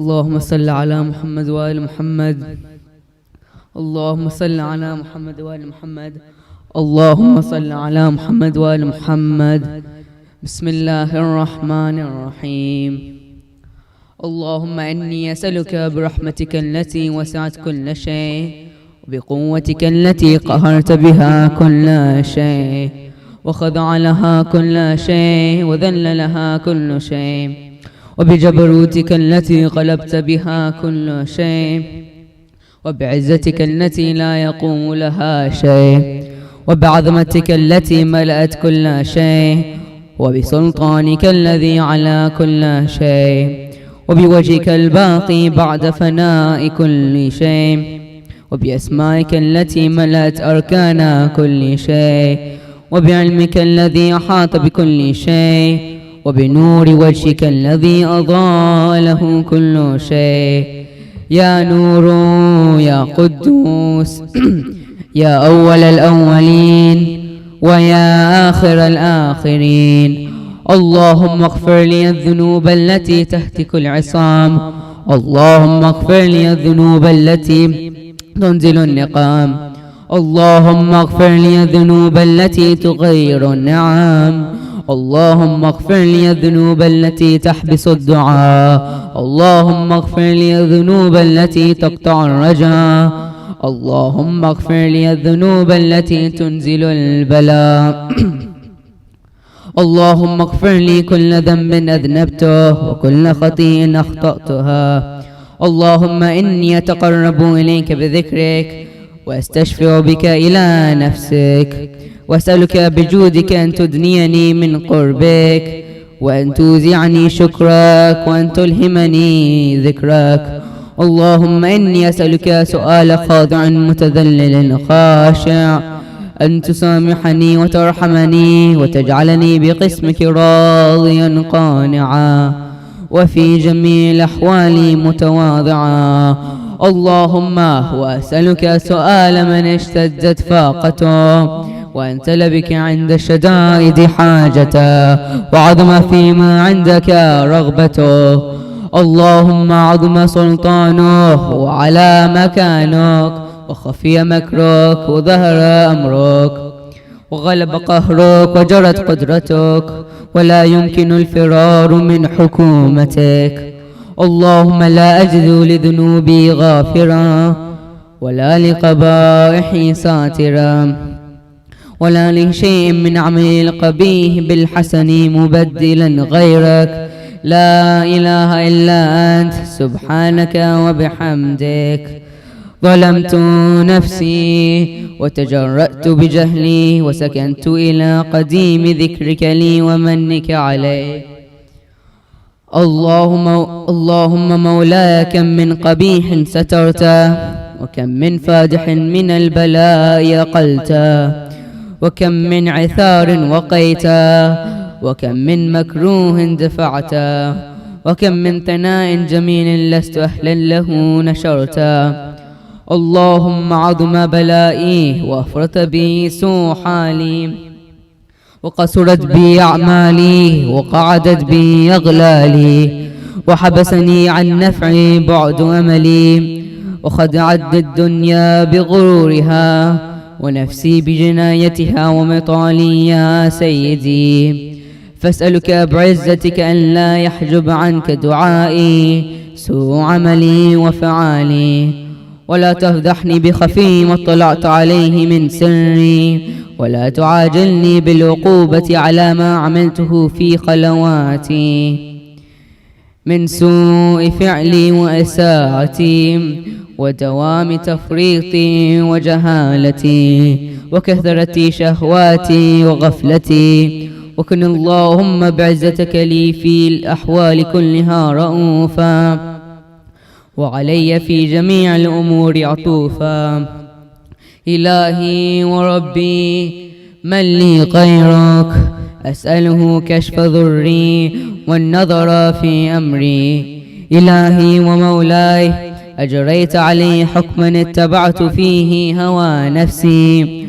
اللهم صل على محمد وآل محمد. اللهم صل على محمد وآل محمد. اللهم صل على محمد وآل محمد. بسم الله الرحمن الرحيم. اللهم إني أسألك برحمتك التي وسعت كل شيء، وبقوتك التي قهرت بها كل شيء، وخضع لها كل شيء، وذل لها كل شيء، وبجبروتك التي قلبت بها كل شيء، وبعزتك التي لا يقوم لها شيء، وبعظمتك التي ملأت كل شيء، وبسلطانك الذي على كل شيء، وبوجهك الباقي بعد فناء كل شيء، وبأسمائك التي ملأت أركان كل شيء، وبعلمك الذي أحاط بكل شيء، وبنور وجهك الذي أضاء له كل شيء. يا نور يا قدوس يا أول الأولين ويا آخر الآخرين، اللهم اغفر لي الذنوب التي تهتك العصام، اللهم اغفر لي الذنوب التي تنزل النقام، اللهم اغفر لي الذنوب التي تغير النعم، اللهم اغفر لي الذنوب التي تحبس الدعاء، اللهم اغفر لي الذنوب التي تقطع الرجاء، اللهم اغفر لي الذنوب التي تنزل البلاء. اللهم اغفر لي كل ذنب أذنبته وكل خطيئة أخطأتها. اللهم إني أتقرب إليك بذكرك وأستشفع بك إلى نفسك، وأسألك بجودك أن تدنيني من قربك، وأن توزعني شكرك، وأن تلهمني ذكرك. اللهم إني أسألك سؤال خاضع متذلل خاشع، أن تسامحني وترحمني وتجعلني بقسمك راضيا قانعا، وفي جميع الأحوال متواضعا. اللهم وأسألك سؤال من اشتدت فاقته، وأنت لبك عند الشدائد حاجته، وعظم فيما عندك رغبته. اللهم عظم سلطانه وعلى مكانك، وخفي مكرك وظهر أمرك، وغلب قهرك وجرت قدرتك، ولا يمكن الفرار من حكومتك. اللهم لا أجد لذنوبي غافرا، ولا لقبائحي ساترا، ولا لشيء من عملي القبيح بالحسن مبدلا غيرك. لا إله إلا أنت سبحانك وبحمدك. ظلمت نفسي وتجرأت بجهلي، وسكنت إلى قديم ذكرك لي ومنك علي. اللهم مولاي، كم من قبيح سترته، وكم من فادح من البلاء أقلته، وكم من عثار وقيته، وكم من مكروه دفعته، وكم من ثناء جميل لست أهلا له نشرته. اللهم عظم بلائي، وأفرط بي سوء حالي، وقصرت بي أعمالي، وقعدت بي أغلالي، وحبسني عن نفعي بعد أملي، وخدعت الدنيا بغرورها، ونفسي بجنايتها ومطالي يا سيدي. فاسألك بعزتك أن لا يحجب عنك دعائي سوء عملي وفعالي، ولا تفضحني بخفي ما اطلعت عليه من سري، ولا تعاجلني بالعقوبة على ما عملته في خلواتي من سوء فعلي وإساءتي، ودوام تفريطي وجهالتي، وكثرة شهواتي وغفلتي. وكن اللهم بعزتك لي في الأحوال كلها رؤوفا، وعلي في جميع الأمور عطوفا. إلهي وربي، من لي غيرك؟ أسأله كشف ضري والنظر في أمري. إلهي ومولاي، أجريت علي حكما اتبعت فيه هوى نفسي،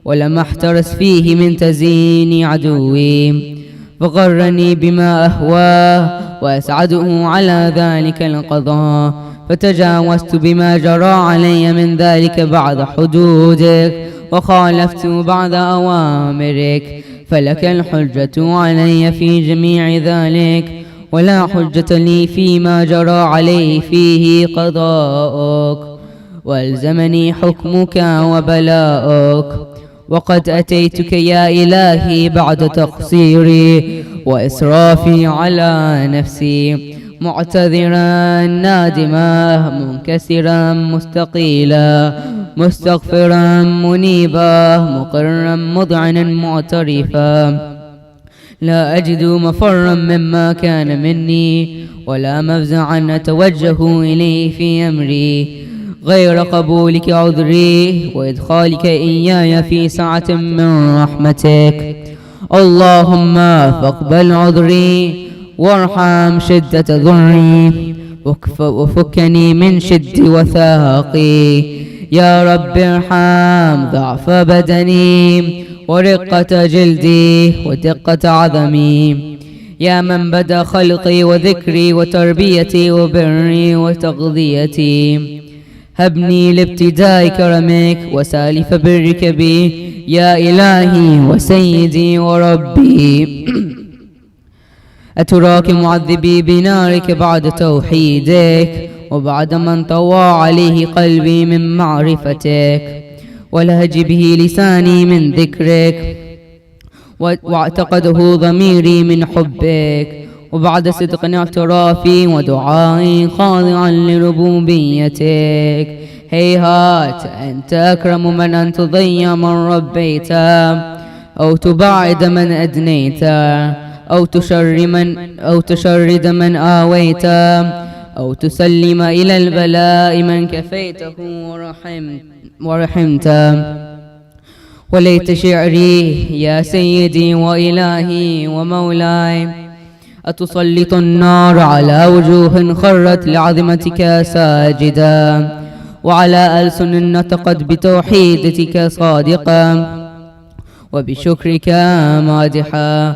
ولم أحترس فيه من تزيين عدوي، فغرني بما أهواه وأسعده على ذلك القضاء، فتجاوزت بما جرى علي من ذلك بعد حدودك، وخالفت بعد أوامرك، فلك الحجة علي في جميع ذلك، ولا حجة لي فيما جرى علي فيه قضاءك، والزمني حكمك وبلاؤك. وقد أتيتك يا إلهي بعد تقصيري وإسرافي على نفسي، معتذرا نادما منكسرا مستقيلا مستغفرا منيبا مقرا مذعنا معترفا، لا أجد مفرا مما كان مني، ولا مفزعا أتوجه إليه في أمري غير قبولك عذري وإدخالك إياي في سعة من رحمتك. اللهم فاقبل عذري وارحم شدة ضري، وفكني من شد وثاقي. يا رب ارحم ضعف بدني ورقة جلدي ودقة عظمي، يا من بدا خلقي وذكري وتربيتي وبري وتغذيتي. هبني لابتداء كرمك وسالف برك بي يا إلهي وسيدي وربي. أتراك معذبي بنارك بعد توحيدك، وبعد ما انطوى عليه قلبي من معرفتك، ولهج به لساني من ذكرك، واعتقده ضميري من حبك، وبعد صدق اعترافي ودعائي خاضعا لربوبيتك. هيهات أنت أكرم من أن تضيع من ربيت، أو تبعد من أدنيت، أو تشرد من آويت، أو تسلم إلى البلاء من كفيته ورحمت. وليت شعري يا سيدي وإلهي ومولاي، أتسلط النار على وجوه خرت لعظمتك ساجدا، وعلى ألسن نطقت بتوحيدتك صادقا وبشكرك مادحا،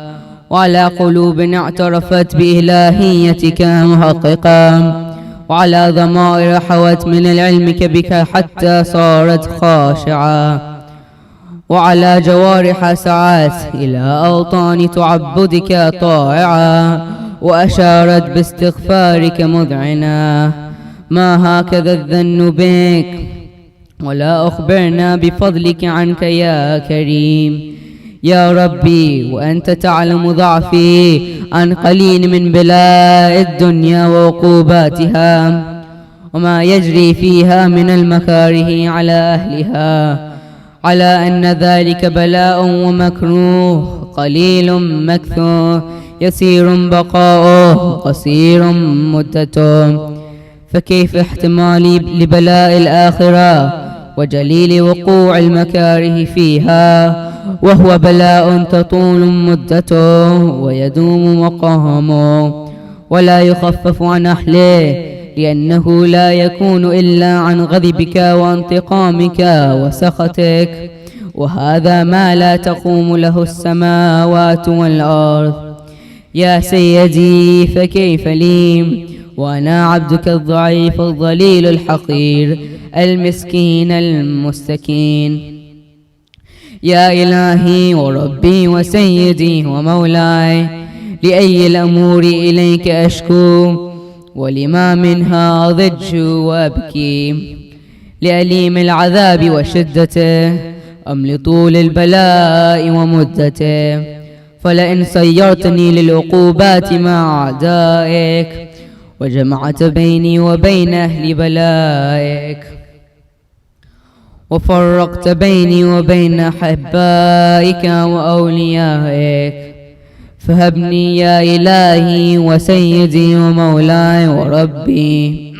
وعلى قلوب اعترفت بإلهيتك محققا، وعلى ضمائر حوت من العلمك بك حتى صارت خاشعة، وعلى جوارح سعت إلى أوطان تعبدك طائعة، وأشارت باستغفارك مذعنا. ما هكذا الظن بك، ولا أخبرنا بفضلك عنك يا كريم. يا ربي وأنت تعلم ضعفي عن قليل من بلاء الدنيا وعقوباتها، وما يجري فيها من المكاره على أهلها، على أن ذلك بلاء ومكروه، قليل مكثوه، يسير بقاؤه، قصير مدته. فكيف احتمالي لبلاء الآخرة وجليل وقوع المكاره فيها، وهو بلاء تطول مدته ويدوم مقامه، ولا يخفف عن أهله، لأنه لا يكون إلا عن غضبك وانتقامك وسخطك، وهذا ما لا تقوم له السماوات والأرض. يا سيدي فكيف لي وأنا عبدك الضعيف الضليل الحقير المسكين المستكين. يا إلهي وربي وسيدي ومولاي، لأي الأمور إليك أشكو، ولما منها ضج وأبكي، لأليم العذاب وشدته أم لطول البلاء ومدته؟ فلئن سيرتني للعقوبات مع أعدائك، وجمعت بيني وبين أهل بلائك، وفرقت بيني وبين أحبائك وأوليائك، فهبني يا إلهي وسيدي ومولاي وربي.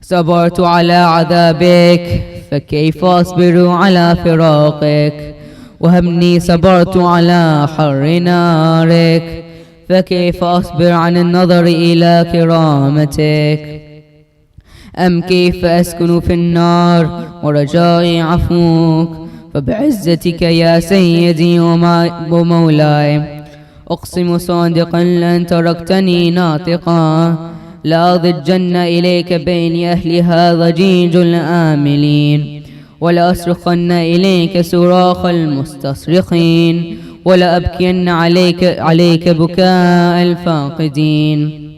صبرت على عذابك، فكيف أصبر على فراقك؟ وهبني صبرت على حر نارك، فكيف أصبر عن النظر إلى كرامتك؟ أم كيف أسكن في النار ورجائي عفوك؟ فبعزتك يا سيدي ومولاي أقسم صادقا لأن تركتني ناطقا لأضجن إليك بين أهلها ضجيج الآملين ولأصرخن إليك صراخ المستصرخين ولأبكين عليك بكاء الفاقدين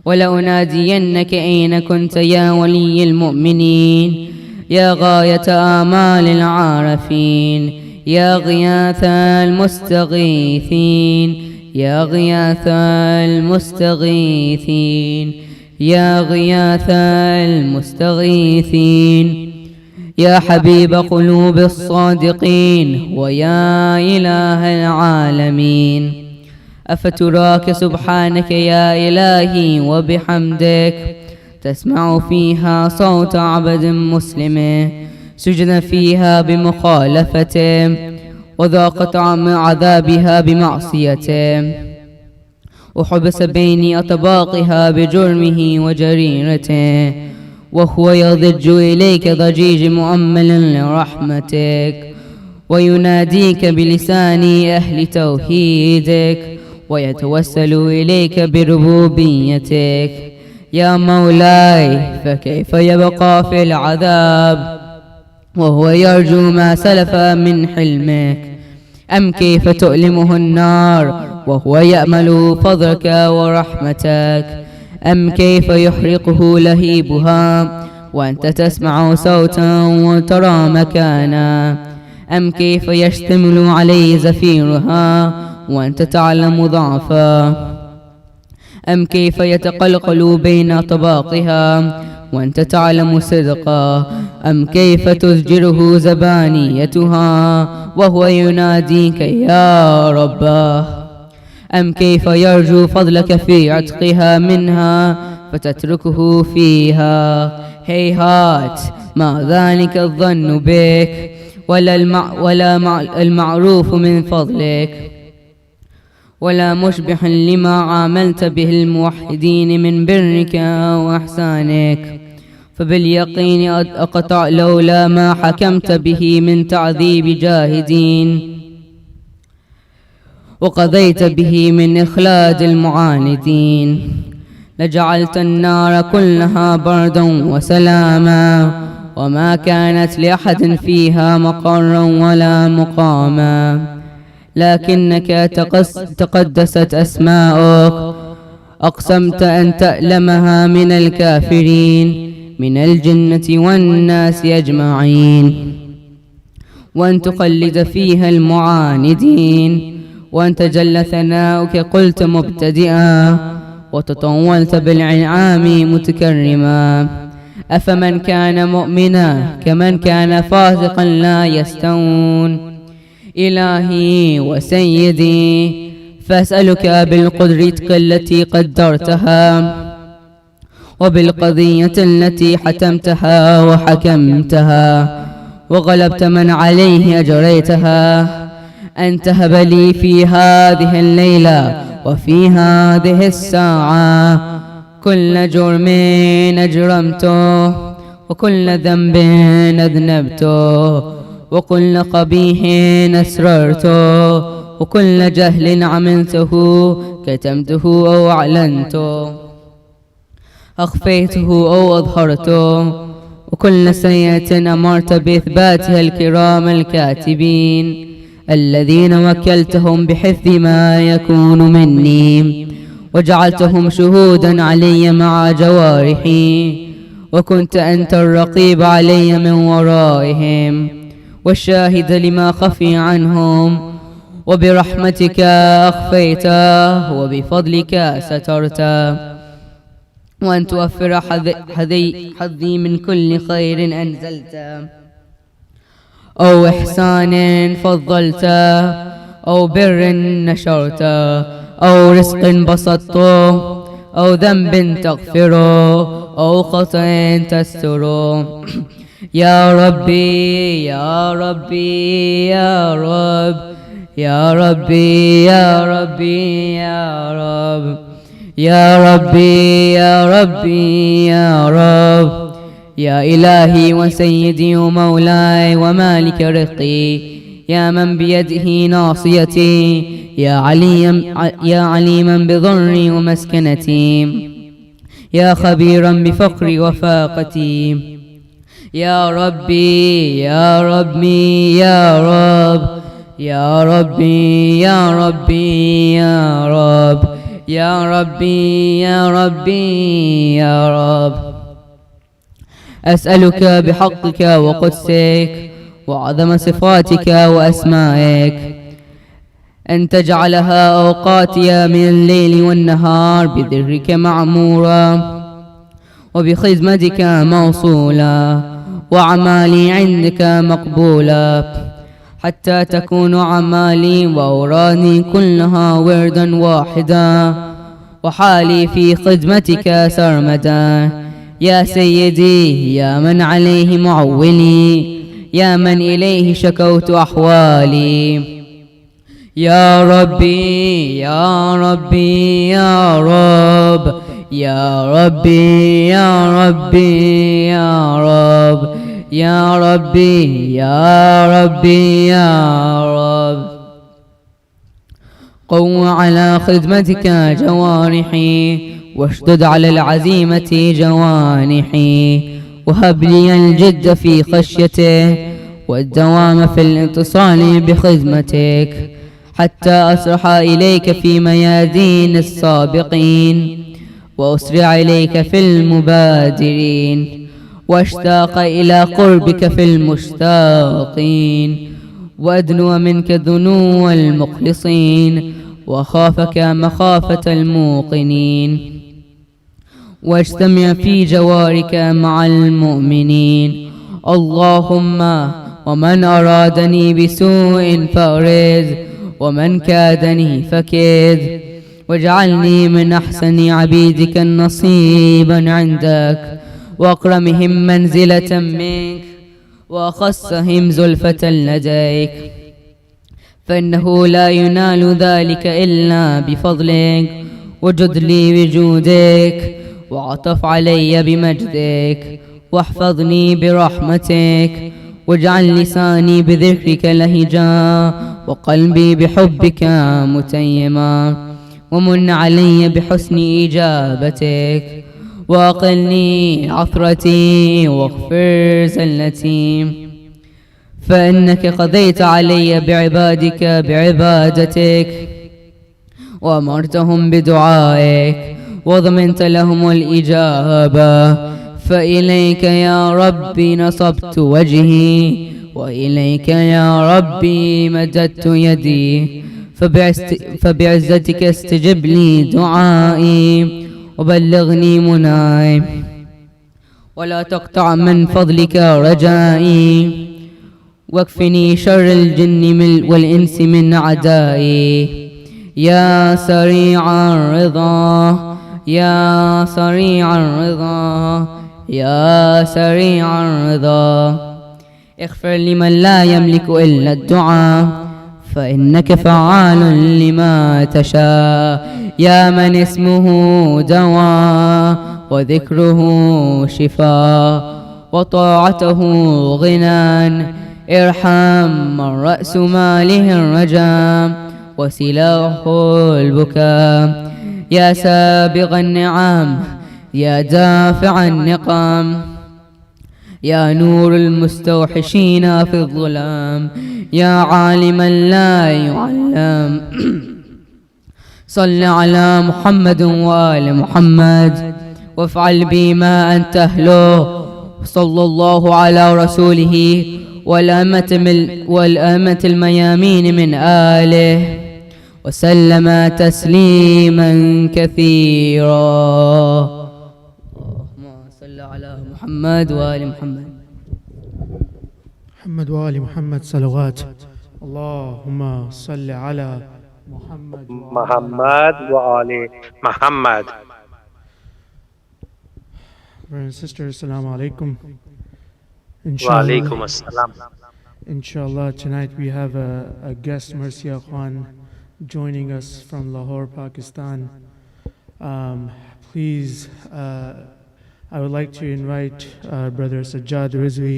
ولأنادينك أين كنت يا ولي المؤمنين يا غاية آمال العارفين يا غياث المستغيثين يا غياث المستغيثين يا غياث المستغيثين يا حبيب قلوب الصادقين ويا إله العالمين أفتراك سبحانك يا إلهي وبحمدك تسمع فيها صوت عبد مسلم سجن فيها بمخالفته وذاق طعم عذابها بمعصيته وحبس بين أطباقها بجرمه وجريرته وهو يضج إليك ضجيج مؤمل لرحمتك ويناديك بلسان أهل توحيدك ويتوسل إليك بربوبيتك يا مولاي فكيف يبقى في العذاب وهو يرجو ما سلف من حلمك أم كيف تؤلمه النار وهو يأمل فضلك ورحمتك أم كيف يحرقه لهيبها وأنت تسمع صوتا وترى مكانا أم كيف يشتمل عليه زفيرها وأنت تعلم ضعفا أم كيف يتقلقل بين طباقها وأنت تعلم صدقا أم كيف تزجره زبانيتها وهو يناديك يا رباه أم كيف يرجو فضلك في عتقها منها فتتركه فيها هيهات ما ذلك الظن بك ولا المعروف من فضلك ولا مشبح لما عاملت به الموحدين من برك وإحسانك فباليقين أقطع لولا ما حكمت به من تعذيب جاهدين وقضيت به من إخلاد المعاندين لجعلت النار كلها بردا وسلاما وما كانت لأحد فيها مقرا ولا مقاما لكنك تقدست أسماؤك أقسمت أن تألمها من الكافرين من الجنة والناس أجمعين وأن تقلد فيها المعاندين وأن تجل ثناؤك قلت مبتدئا وتطولت بالعنعام متكرما أفمن كان مؤمنا كمن كان فاسقا لا يستوون إلهي وسيدي فأسألك بالقدرة التي قدرتها وبالقضية التي حتمتها وحكمتها وغلبت من عليه أجريتها أن تهب لي في هذه الليلة وفي هذه الساعة كل جرم أجرمته وكل ذنب أذنبته وكل قبيح أسررته وكل جهل عملته كتمته أو أعلنته أخفيته أو أظهرته وكل سيئة أمرت بإثباتها الكرام الكاتبين الذين وكلتهم بحفظ ما يكون مني وجعلتهم شهودا علي مع جوارحي وكنت أنت الرقيب علي من ورائهم والشاهد لما خفي عنهم وبرحمتك أخفيته وبفضلك سترته وأن توفر حظي من كل خير أنزلته أو إحسان فضلته أو بر نشرته أو رزق بسطته أو ذنب تغفره أو خطأ تستره يا ربي يا ربي يا رب يا ربي يا ربي يا رب يا ربي يا ربي يا رب يا إلهي وسيدي ومولاي ومالك رزقي يا من بيده ناصيتي، يا عليما بضري ومسكنتي، يا خبيرا بفقري وفاقتي. يا ربي يا ربي يا رب، يا ربي يا ربي يا رب، يا ربي يا ربي يا رب. أسألك بحقك وقدسك وعظم صفاتك وأسمائك أن تجعلها أوقاتي من الليل والنهار بذكرك معمورا، وبخدمتك موصولا، وأعمالي عندك مقبولا، حتى تكون أعمالي وأورادي كلها وردا واحدا، وحالي في خدمتك سرمدا. يا سيدي يا من عليه معولي، يا من إليه شكوت أحوالي. يا ربي يا ربي يا رب، يا ربي يا ربي يا رب، يا ربي يا ربي يا رب. قو على خدمتك جوارحي، واشدد على العزيمة جوانحي، وهب لي الجد في خشيته والدوام في الاتصال بخدمتك، حتى أسرح إليك في ميادين السابقين، وأسرع إليك في المبادرين، واشتاق إلى قربك في المشتاقين، وأدنو منك دنو المخلصين، وخافك مخافة الموقنين، واجتمع في جوارك مع المؤمنين. اللهم ومن أرادني بسوء فأرد، ومن كادني فكد، واجعلني من أحسن عبيدك نصيبا عندك، وأكرمهم منزلة منك، وأخصهم زلفة لديك، فإنه لا ينال ذلك إلا بفضلك. وجد لي بجودك، وعطف علي بمجدك، واحفظني برحمتك، واجعل لساني بذكرك لهجا، وقلبي بحبك متيما، ومن علي بحسن إجابتك، وأقلني عثرتي واغفر زلتي، فإنك قضيت علي بعبادك بعبادتك، وأمرتهم بدعائك، وضمنت لهم الإجابة. فإليك يا ربي نصبت وجهي، وإليك يا ربي مددت يدي، فبعزتك استجب لي دعائي، وبلغني مناي، ولا تقطع من فضلك رجائي، واكفني شر الجن والإنس من أعدائي. يا سريع الرضا، يا سريع الرضا، يا سريع الرضا، اغفر لمن لا يملك إلا الدعاء، فإنك فعال لما تشاء. يا من اسمه دواء، وذكره شفاء، وطاعته غنى، ارحم من رأس ماله الرجاء، وسلاحه البكاء. يا سابغ النعم، يا دافع النقم، يا نور المستوحشين في الظلام، يا عالما لا يعلم. صل على محمد وآل محمد، وافعل بي ما أنت أهله. صلى الله على رسوله والأئمة الميامين من آله، وسلم تسليما كثيرا. اللهم صل على محمد وآل محمد. محمد وآل محمد صلوات. اللهم صل على محمد وآل محمد. Brothers and sisters, Assalamu alaikum. Wa alaikum assalam. Inshallah, tonight we have a guest, Marcia Khan, joining us from Lahore, Pakistan. Please, I would like to invite Brother Sajjad Rizvi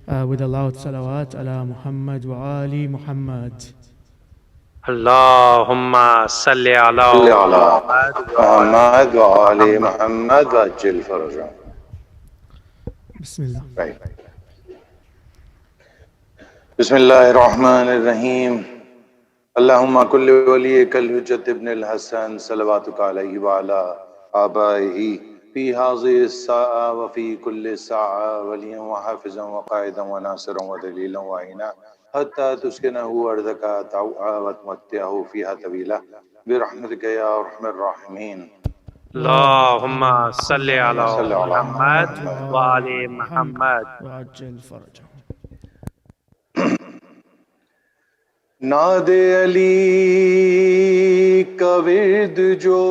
with a loud salawat ala Muhammad wa ali Muhammad. اللهم صل على صل على محمد محمد وآل محمد. محمد وعجل فرجهم. Bismillah. Right. بسم الله الرحمن الرحيم. اللهم كل وليك الحجة ابن الحسن صلواتك عليه وعلى آبائه في هذه الساعة وفي كل ساعة وليا وحافظا وقائدا وناصرا ودليلا وعينا حتى تسكنه أرضك طوعا وتمتعه فيها طويلا برحمتك يا أرحم الراحمين. اللهم صل على صل على محمد محمد وآل محمد. وعجل فرجهم. ناد علی کا ورد جو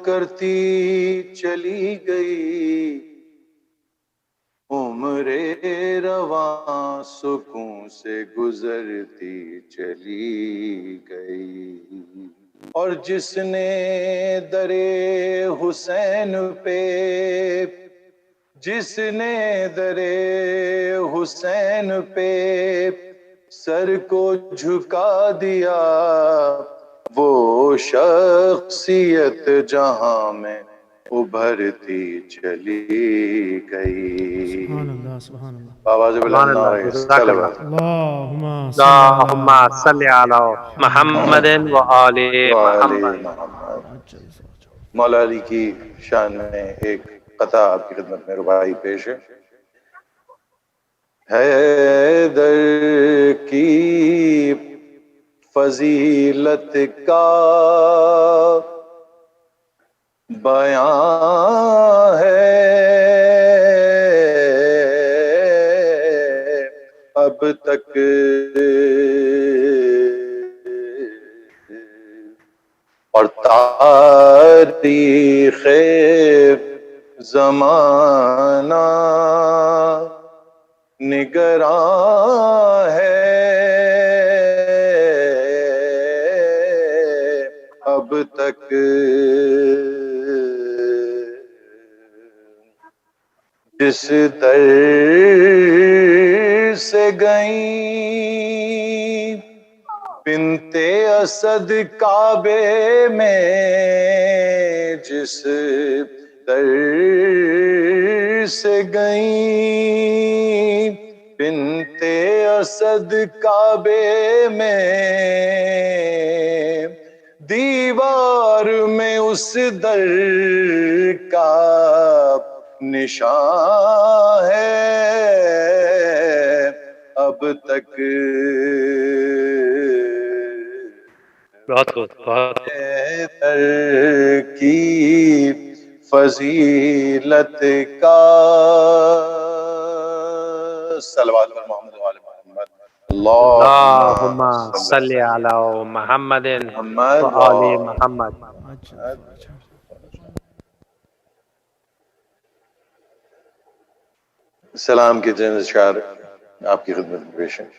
کرتی چلی گئی، عمر رواں سکون سے گزرتی چلی گئی، اور جس نے در حسین پہ حسین پہ سر کو جھکا دیا، وہ شخصیت جہاں میں ابھرتی چلی گئی. سبحان اللہ سبحان اللہ. آواز بلند نہ رہے. اللهم صل على محمد وآل محمد. مولا علی کی شان میں ایک قطع آپ کی خدمت میں رباعی پیش ہے. حیدر کی فضیلت کا بیان ہے اب تک، اور تاریخ زمانہ نگراں ہے اب تک، جس در سے گئیں بنت اسد کعبے میں، جس در سے گئیں بنت اسد کعبے میں، دیوار میں اس در کا نشان ہے اب تک، بہت خوب، بہت حیدر کی فضیلت کا. صلوات علی محمد وعلی محمد. اللهم صل على محمد وآل محمد. سلام کے چند اشعار آپ کی خدمت میں پیش ہیں.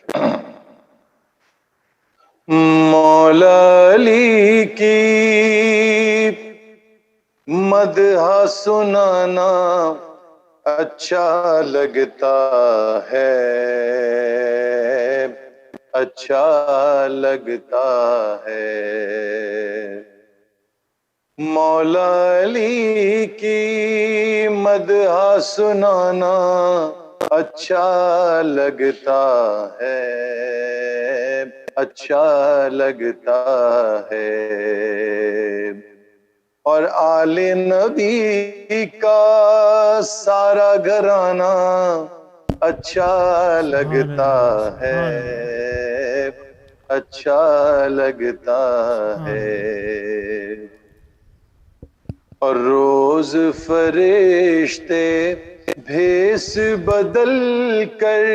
مولا علی کی مدح سنانا اچھا لگتا ہے، اچھا لگتا ہے. مولا علی کی مدح سنانا اچھا لگتا ہے، اچھا لگتا ہے. اور آل نبی کا سارا گھرانہ اچھا لگتا ہے، اچھا لگتا ہے. اور روز فرشتے بھیس بدل کر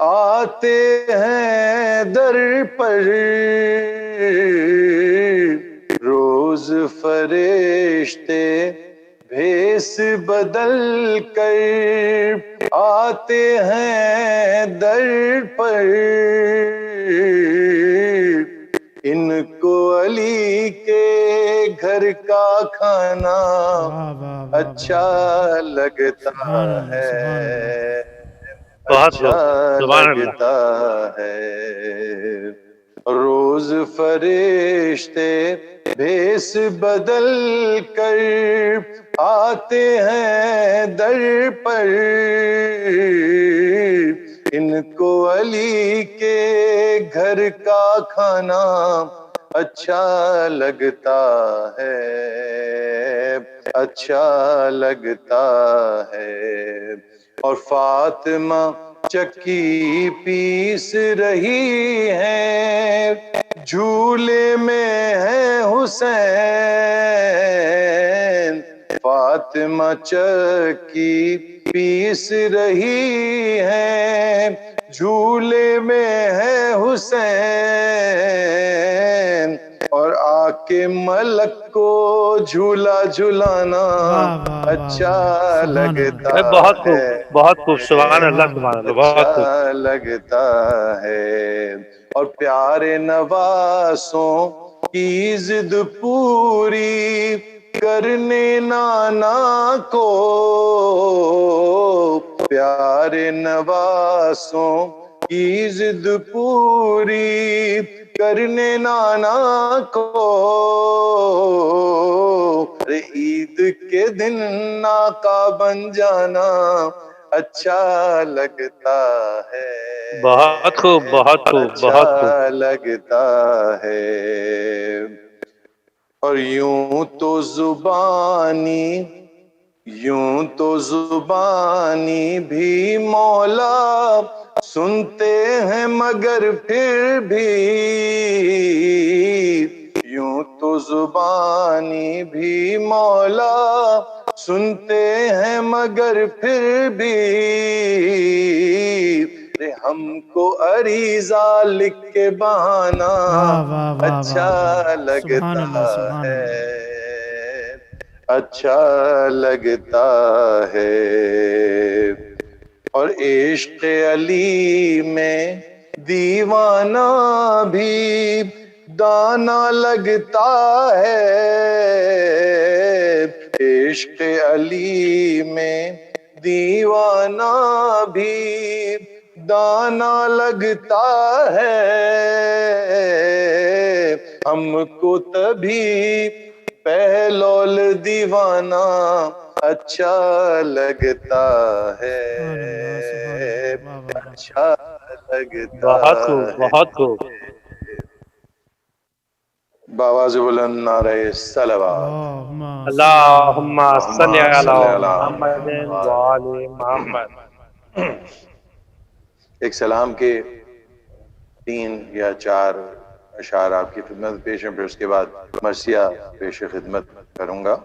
آتے ہیں در پر، روز فرشتے بھیس بدل کر آتے ہیں در پر، ان کو علی کے گھر کا کھانا اچھا لگتا ہے، بہت اچھا خوب، سبحان اللہ. لگتا ہے. روز فرشتے بھیس بدل کر آتے ہیں در پر. ان کو علی کے گھر کا کھانا اچھا لگتا ہے، اچھا لگتا ہے. اور فاطمہ چکی پیس رہی ہے، جھولے میں ہے حسین. فاطمہ چکی پیس رہی ہے، جھولے میں ہے حسین. اور آ کے ملک کو جھولا جھلانا اچھا لگتا بہت خوب، ہے، بہت خوب، سبحان اللہ، سبحان اللہ، بہت خوب. اچھا لگتا ہے. اور پیارے نواسوں کی ضد پوری کرنے نانا کو، پیارے نواسوں کی ضد پوری کرنے نانا کو. عید کے دن ناقا بن جانا اچھا لگتا ہے، بہت خوب، بہت خوب، بہت خوب. اچھا لگتا ہے. اور یوں تو زبانی بھی مولا سنتے ہیں، مگر پھر بھی یوں تو زبانی بھی مولا سنتے ہیں، مگر پھر بھی ہم کو عریضہ لکھ کے بہانا اچھا لگتا ہے، اچھا لگتا ہے. اور عشق علی میں دیوانہ بھی دانا لگتا ہے. عشق علی میں دیوانہ بھی دانا لگتا ہے. ہم کو تبھی پہلول دیوانہ اچھا لگتا ہے، اچھا لگتا بہت خوب، ہے. بہت خوب. بآواز بلند نعرہ صلوات. اللہم صلی علی صلی علی محمد وآل محمد. ایک سلام کے 3 یا 4 اشعار آپ کی خدمت پیش ہیں، پھر اس کے بعد مرثیہ پیش خدمت کروں گا.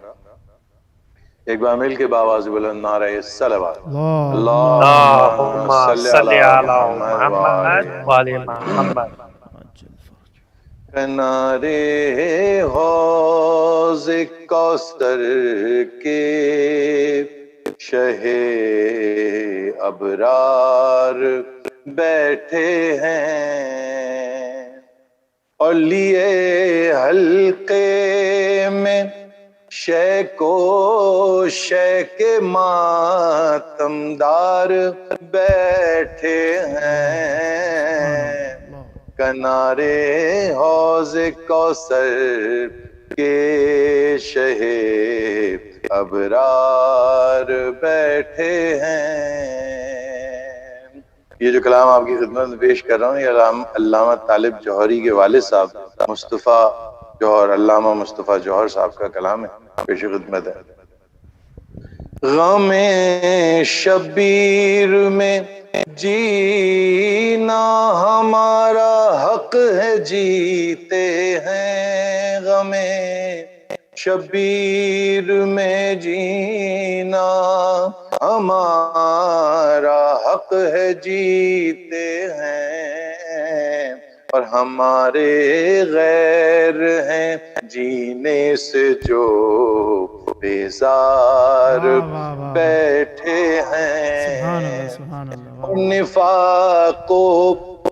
ایک بار مل کے بآواز بلند نعرہ صلوات. اللہم اللہم صلی علی صلی علی محمد محمد وآل محمد. کنارے حوض کوثر کے شہ ابرار بیٹھے ہیں، اور لیے حلقے میں شے کو شے کے ماتمدار بیٹھے ہیں. کنارے حوض کوثر کے شہ ابرار بیٹھے ہیں. یہ جو کلام آپ کی خدمت میں پیش کر رہا ہوں، یہ علامہ طالب جوہری کے والد صاحب مصطفیٰ جوہر، علامہ مصطفیٰ جوہر صاحب کا کلام ہے، پیش خدمت ہے. غم شبیر میں جینا ہمارا حق ہے، جیتے ہیں. غم شبیر میں جینا ہمارا حق ہے، جیتے ہیں. اور ہمارے غیر ہیں جینے سے جو بیزار بیٹھے ہیں. نفاق و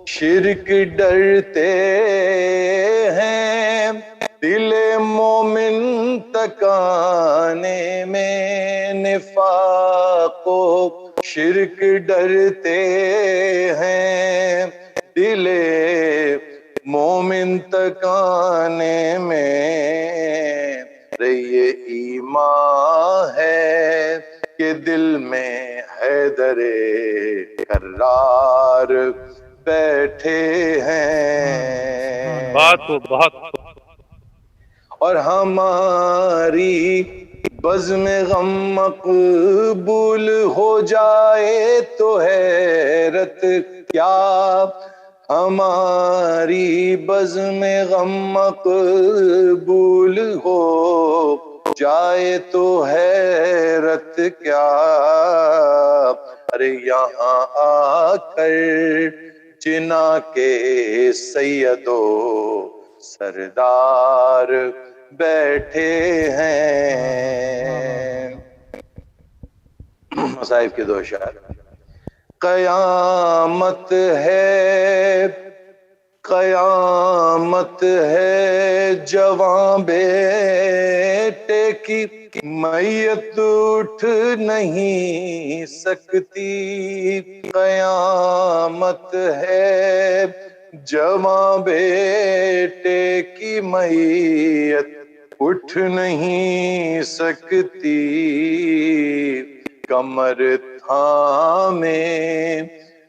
شرک ڈرتے ہیں دل مومن تکانے میں. نفاق و شرک ڈرتے ہیں دل مومن تکانے میں، یہ ایمان ہے کہ دل میں حیدر کرار بیٹھے ہیں، بہت خوب بہت خوب۔ اور ہماری بزم غم مقبول ہو جائے تو حیرت کیا، ہماری بزم غم مقبول ہو جائے تو حیرت کیا، ارے یہاں آ کر جنا کے سیدو سردار بیٹھے ہیں۔ مصائب کے دو اشعار۔ قیامت ہے، قیامت ہے جوان بیٹے کی، میت اٹھ نہیں سکتی، قیامت ہے جوان بیٹے کی، میت اٹھ نہیں سکتی، کمر تھامے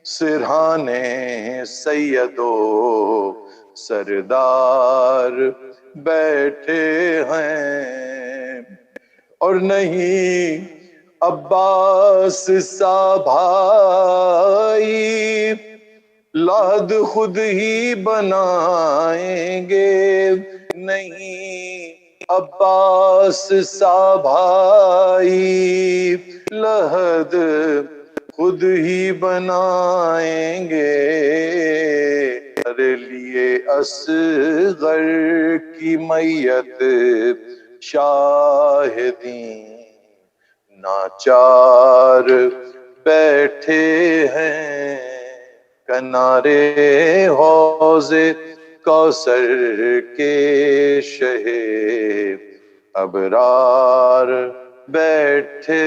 سرہانے سیدو سردار بیٹھے ہیں، اور نہیں عباس سا بھائی لحد خود ہی بنائیں گے، نہیں عباس سا بھائی لحد خود ہی بنائیں گے، ارے لیے اصغر کی میت شاہدین ناچار بیٹھے ہیں، کنارے حوض کوثر کے شہ ابرار بیٹھے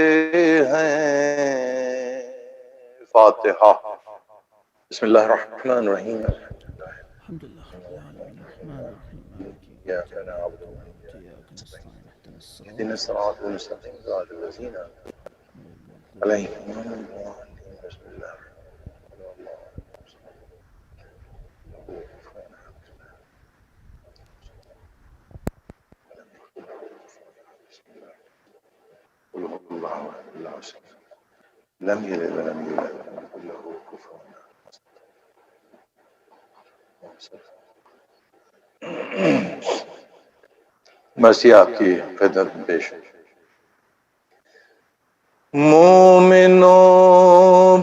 ہیں۔ فاتحہ۔ بسم اللہ الرحمن الرحیم، الحمد لله رب العالمين الرحمن الرحيم مالك يوم إياك الدين نعبد إياك نستعين اهدنا اهدنا الصراط الصراط المستقيم صراط الذين المغضوب عليهم غير الضالين. بسم الله قل هو الله احد الله الصمد لم يلد ولم يولد ولم يكن له كفوا احد۔ بس یہ آپ کی خدمت میں پیش ہے۔ مومنوں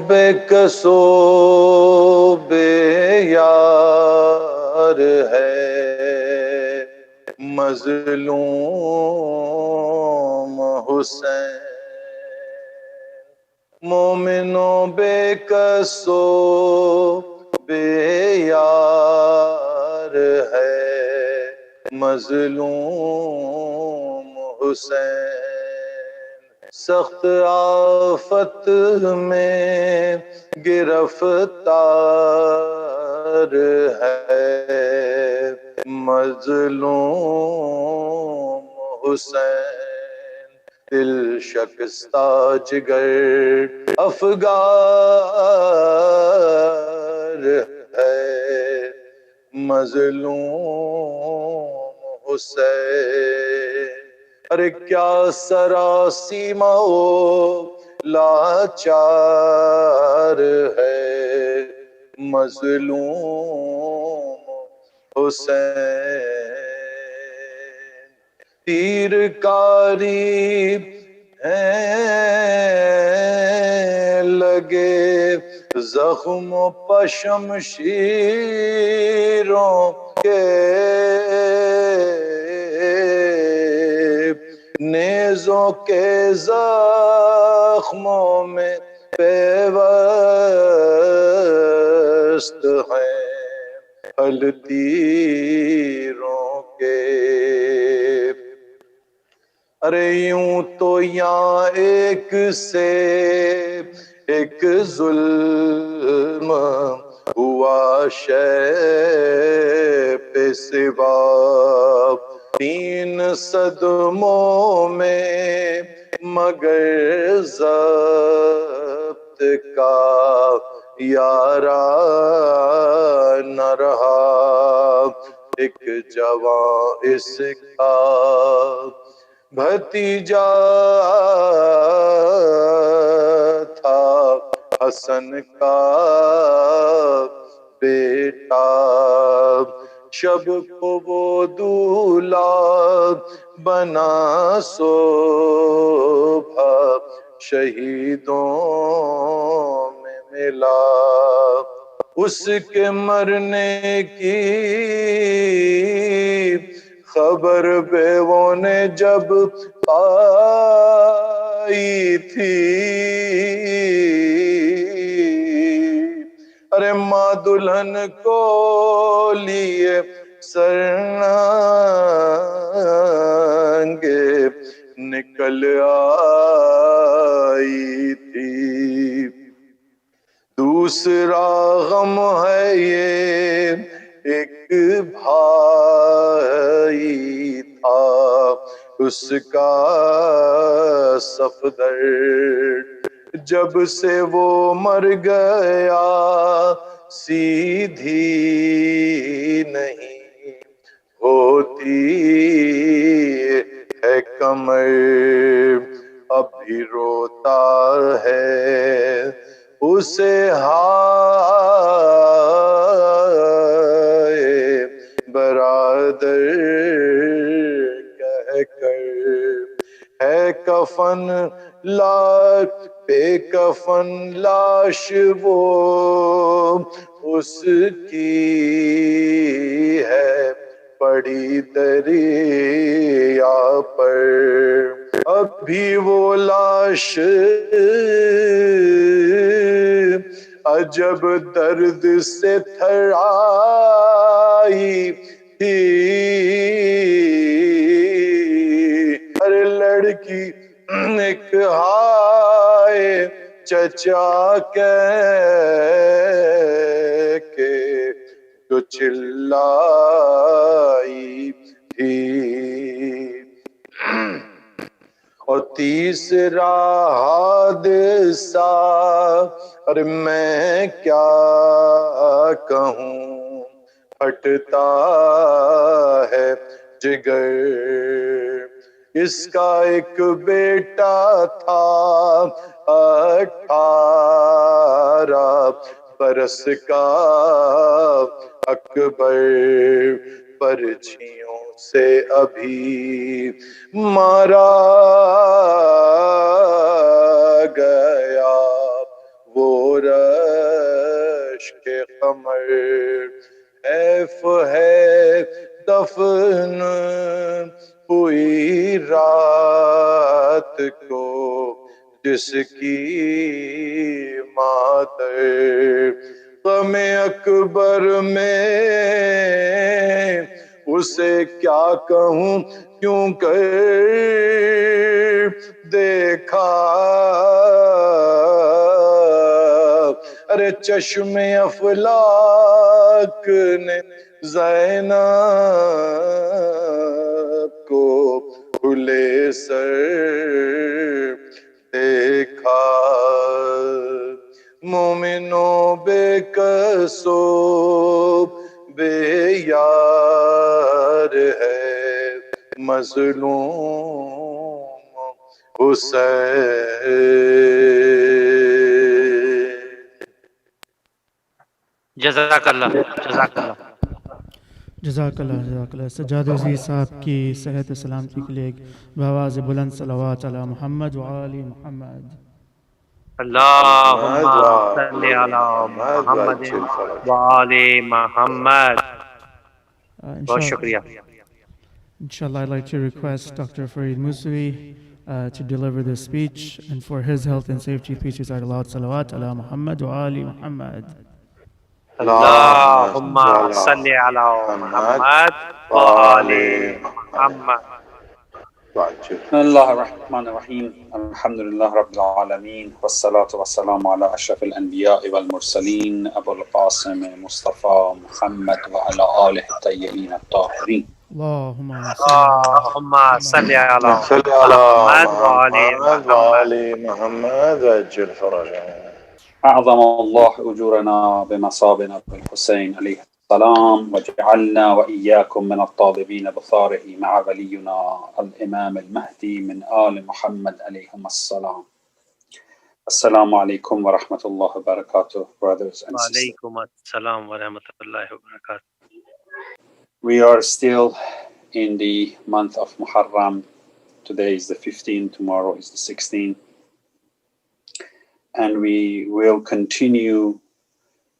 بے کسو بے یار ہے، مظلوم حسین، مومنوں بے کسو بے یار ہے، مظلوم حسین، سخت آفت میں گرفتار ہے، مظلوم حسین، دل شکستہ جگر افگار ہے، مظلوم حسین، ارے کیا سراسیمہ لاچار ہے، مظلوم حسین، تیر کاری ہیں لگے زخم پشمشیروں کے، نیزوں کے زخموں میں پیوست ہیں حل تیروں کے، ارے یوں تو یہاں ایک سے ایک ظلم ہوا شے پہ سوا، 3 صدموں میں مگر ضبط کا یارا نہ رہا، ایک جوان اس کا بھتیجا تھا، حسن کا بیٹا، شب کو وہ دولہا بنا، صبح شہیدوں میں ملا، اس کے مرنے کی خبر بیووں نے جب پائی تھی، ارے ماں دلہن کو لیے سرنگے نکل آئی تھی، دوسرا غم ہے یہ ایک بھائی تھا، اس کا صفدر جب سے وہ مر گیا، سیدھی نہیں ہوتی ہے کمر، اب بھی روتا ہے اسے ہائے برادر کہہ کر، ہے کفن لاش بے کفن لاش وہ اس کی ہے پڑی دریا پر، اب بھی وہ لاش عجب درد سے تھرائی تھی، ارے لڑکی ایک ہائے چچا کہہ کے جو چلائی تھی، اور تیسرا حادثہ ارے میں کیا کہوں، پھٹتا ہے جگر، اس کا ایک بیٹا تھا 18 برس کا اکبر، پرچھیوں سے ابھی مارا گیا، وہ رشک قمر، حیف ہے دفن ہوئی رات کو جس کی مادر، غم اکبر میں اسے کیا کہوں، کیوں کر دیکھا، ارے چشم افلاک نے زینب کو کھلے سر دیکھا، مومنوں بے قصو بے یار ہے مظلوم حسین۔ جزاک اللہ، جزاک اللہ۔ جزاک اللہ سجاد عزیز صاحب کی صحت و سلامتی کے لیے ایک بآواز بلند صلوات علی محمد و آل محمد۔ اللہم صلی علی محمد و آل محمد۔ بہت شکریہ۔ Inshallah, I'd like to request Dr. Farid Musawi to deliver this speech, and for his health and safety, please recite aloud salawat ala Muhammad wa ali Muhammad. اللہم صلی علی محمد و آل محمد۔ بسم الله الرحمن الرحيم الحمد لله رب العالمين والصلاة والسلام على أشرف الأنبياء والمرسلين أبو القاسم مصطفى محمد وعلى آله الطيبين الطاهرين. اللهم صل على صل على محمد وآل محمد محمد. وآل محمد وعجل فرجهم. أعظم الله أجورنا بمصابنا بالحسين عليه السلام وجعلنا وإياكم من الطالبين بثاره مع ولينا الإمام المهدي من آل محمد عليهم السلام. Assalamu alaikum wa rahmatullahi wa barakatuh, brothers and sisters. وعليكم السلام ورحمة الله وبركاته. We are still in the month of Muharram. Today is the 15th, tomorrow is the 16th. And we will continue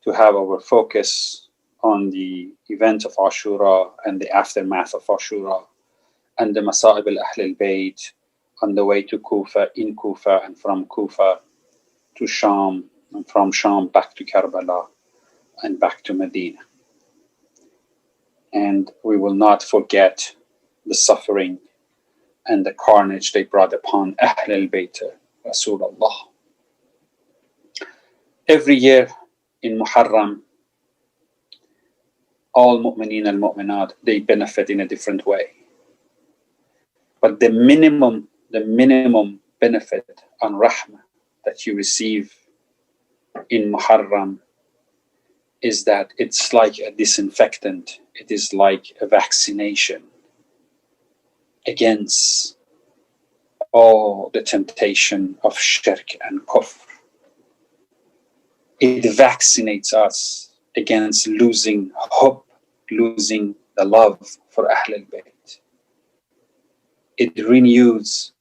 to have our focus on the event of Ashura and the aftermath of Ashura and the Masa'ib al-Ahl al-Bayt on the way to Kufa, in Kufa, and from Kufa to Sham, and from Sham back to Karbala and back to Medina. And we will not forget the suffering and the carnage they brought upon Ahl al-Bayt Rasulullah. Every year in Muharram, all mu'mineen and mu'minat, they benefit in a different way. But the minimum benefit on rahmah that you receive in Muharram is that it's like a disinfectant. It is like a vaccination against all the temptation of shirk and kufr. It vaccinates us against losing hope, losing the love for Ahl al-Bayt. It renews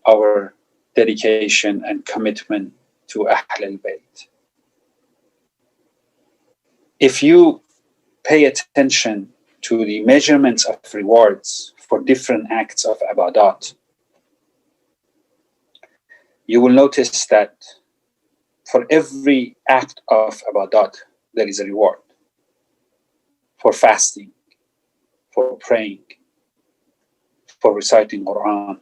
our dedication and commitment to Ahl al-Bayt. If you pay attention to the measurements of rewards for different acts of ibadat, you will notice that for every act of ibadat, there is a reward. For fasting, for praying, for reciting Quran.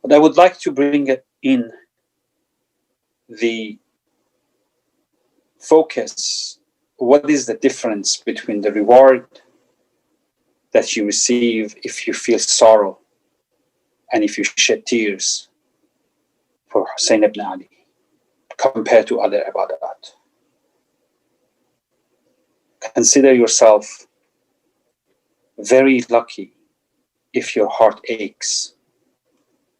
But I would like to bring it in the focus. What is the difference between the reward that you receive if you feel sorrow and if you shed tears for Hussein ibn Ali compared to other ibadat? Consider yourself very lucky if your heart aches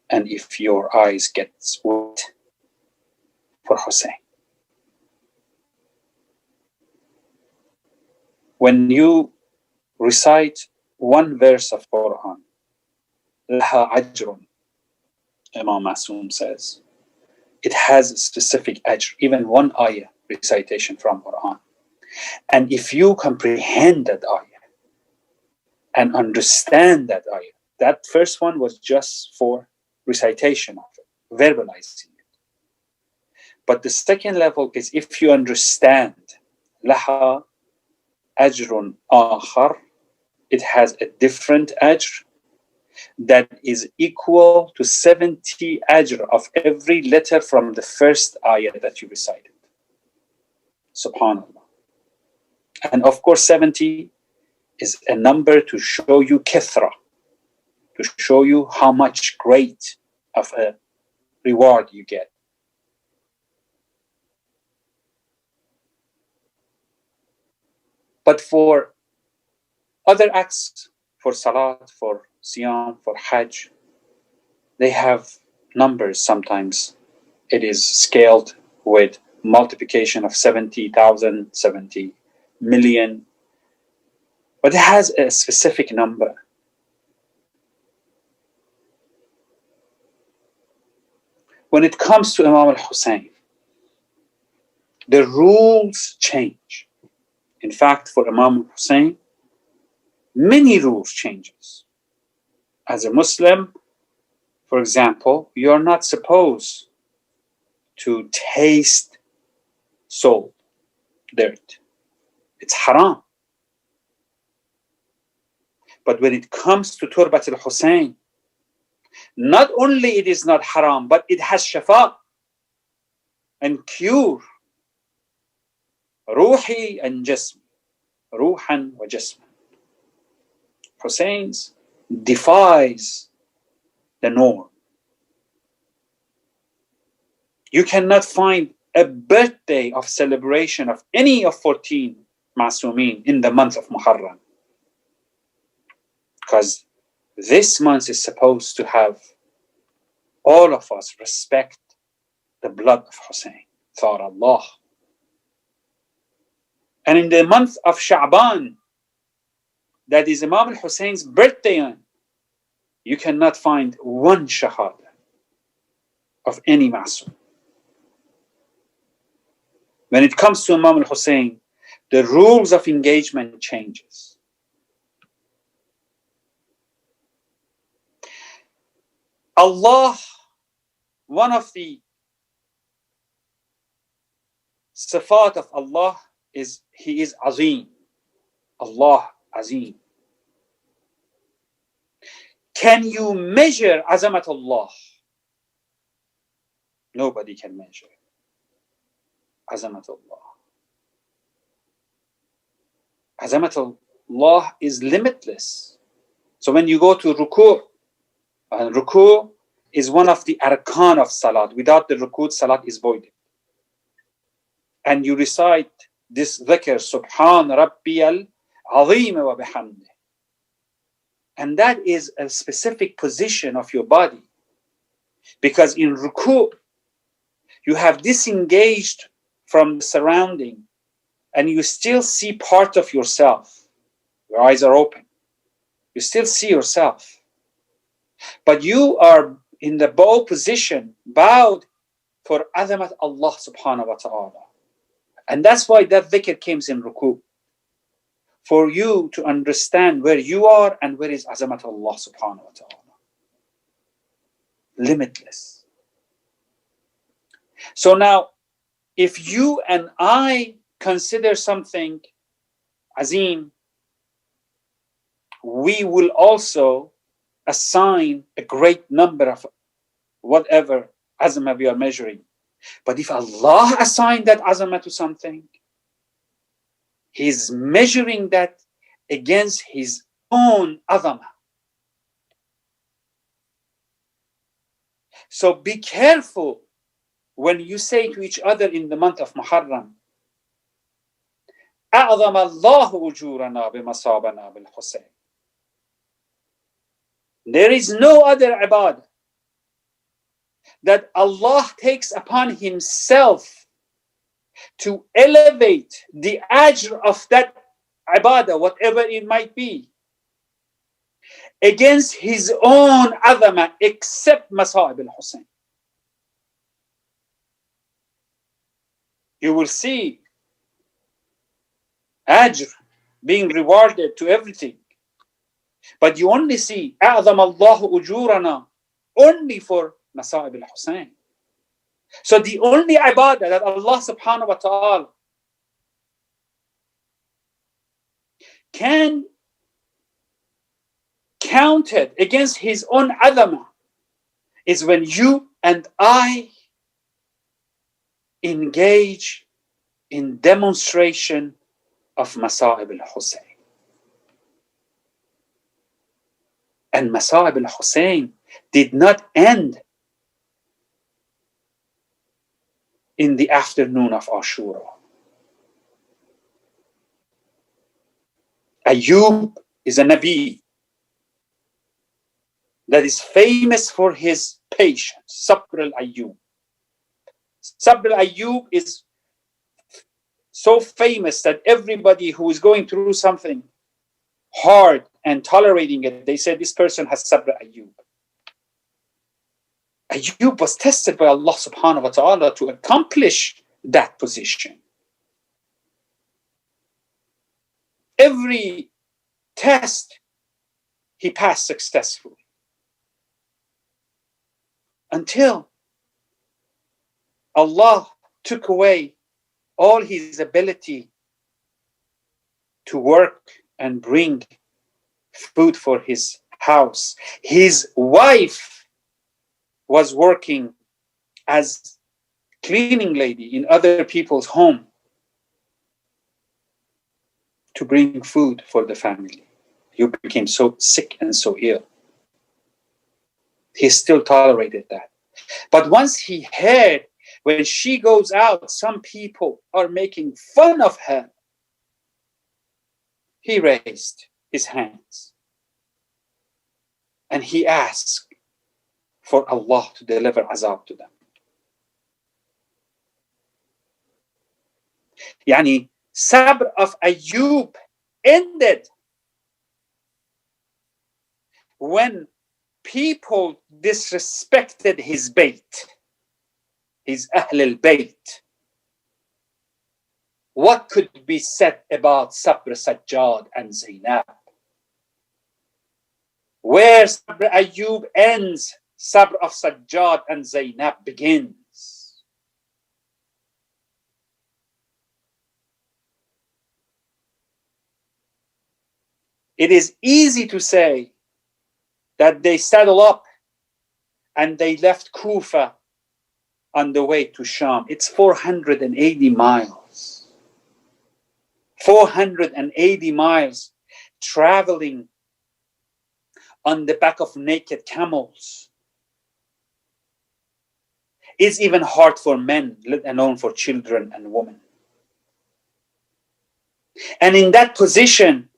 and if your eyes get wet for Hussein. When you recite one verse of Quran, لها ajrun, Imam Masum says, it has a specific ajr, even one ayah recitation from Quran. And if you comprehend that ayah and understand that ayah, that first one was just for recitation of it, verbalizing it. But the second level is if you understand لها ajrun akhar, it has a different ajr that is equal to 70 ajr of every letter from the first ayah that you recited. Subhanallah. And of course 70 is a number to show you kathra, to show you how much great of a reward you get. But for other acts, for salat, for siyam, for hajj, they have numbers. Sometimes it is scaled with multiplication of 70,000, 70 million, but it has a specific number. When it comes to Imam al-Hussein, the rules change. In fact, for Imam al-Hussein, many rules changes. As a Muslim, for example, you are not supposed to taste soul, dirt. It's haram. But when it comes to Turbat al-Hussein, not only it is not haram, but it has shafa and cure, ruhi and jism, ruhan wa jism. Hussein's defies the norm. You cannot find a birthday of celebration of any of 14 Masumeen in the month of Muharram, because this month is supposed to have all of us respect the blood of Hussein, Thar Allah. And in the month of Sha'ban, that is Imam al-Hussein's birthday, you cannot find one shahada of any Masum. When it comes to Imam al-Hussein, the rules of engagement changes. Allah, one of the sifat of Allah is He is Azim. Allah Azim. Can you measure Azamat Allah? Nobody can measure Azamat Allah. Azamat Allah is limitless. So when you go to ruku', and ruku' is one of the arkan of salat. Without the ruku', salat is voided. And you recite this dhikr, Subhan Rabbiyal Azim wa bihamdih. And that is a specific position of your body. Because in ruku', you have disengaged from the surrounding and you still see part of yourself. Your eyes are open. You still see yourself. But you are in the bow position, bowed for Azamat Allah subhanahu wa ta'ala. And that's why that dhikr comes in ruku'. For you to understand where you are and where is Azamat Allah subhanahu wa ta'ala. Limitless. So now, if you and I consider something Azim, we will also assign a great number of whatever azamah we are measuring. But if Allah assigned that azamah to something, He's measuring that against His own azamah. So be careful when you say to each other in the month of Muharram, أعظم الله أجورنا بمصابنا بالحسين. There is no other ibadah that Allah takes upon Himself to elevate the ajr of that ibadah, whatever it might be, against His own azamah, except Masa'ib al-Hussein. You will see ajr being rewarded to everything. But you only see أعظم الله أجورنا only for Masa'ib al-Hussein. So the only ibadah that Allah subhanahu wa ta'ala can count it against His own azamah is when you and I engage in demonstration of Masa'ib al-Hussein. And Masa'ib al-Hussein did not end in the afternoon of Ashura. Ayub is a Nabi that is famous for his patience. Sabr al-Ayyub. Sabr al-Ayyub is so famous that everybody who is going through something hard and tolerating it, they say this person has Sabr Ayyub. Ayyub was tested by Allah subhanahu wa ta'ala to accomplish that position. Every test he passed successfully. Until Allah took away all his ability to work and bring food for his house. His wife was working as cleaning lady in other people's home to bring food for the family. He became so sick and so ill. He still tolerated that. But once he heard when she goes out, some people are making fun of her, he raised his hands and he asked for Allah to deliver azab to them. Yani, sabr of Ayyub ended when people disrespected his bayt, his Ahl al-Bayt. What could be said about Sabr Sajjad and Zainab? Where Sabr Ayyub ends, Sabr of Sajjad and Zainab begins. It is easy to say that they saddle up and they left Kufa on the way to Sham. It's 480 miles. 480 miles traveling on the back of naked camels is even hard for men, let alone for children and women. And in that position,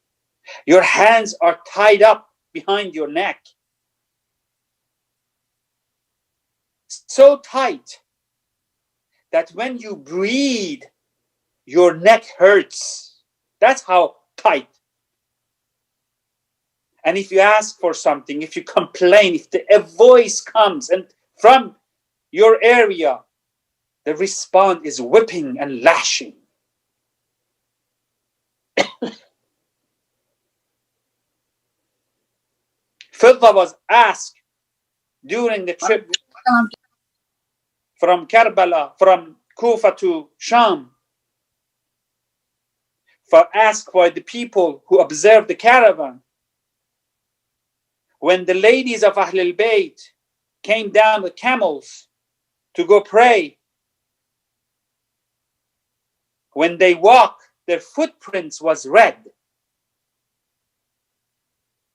your hands are tied up behind your neck. So tight that when you breathe, your neck hurts. That's how tight. And if you ask for something, if you complain, if a voice comes and from your area, the response is whipping and lashing. Fidda was asked during the trip from Karbala, from Kufa to Sham, asked by the people who observed the caravan. When the ladies of Ahl al-Bayt came down with camels to go pray, when they walk, their footprints was red.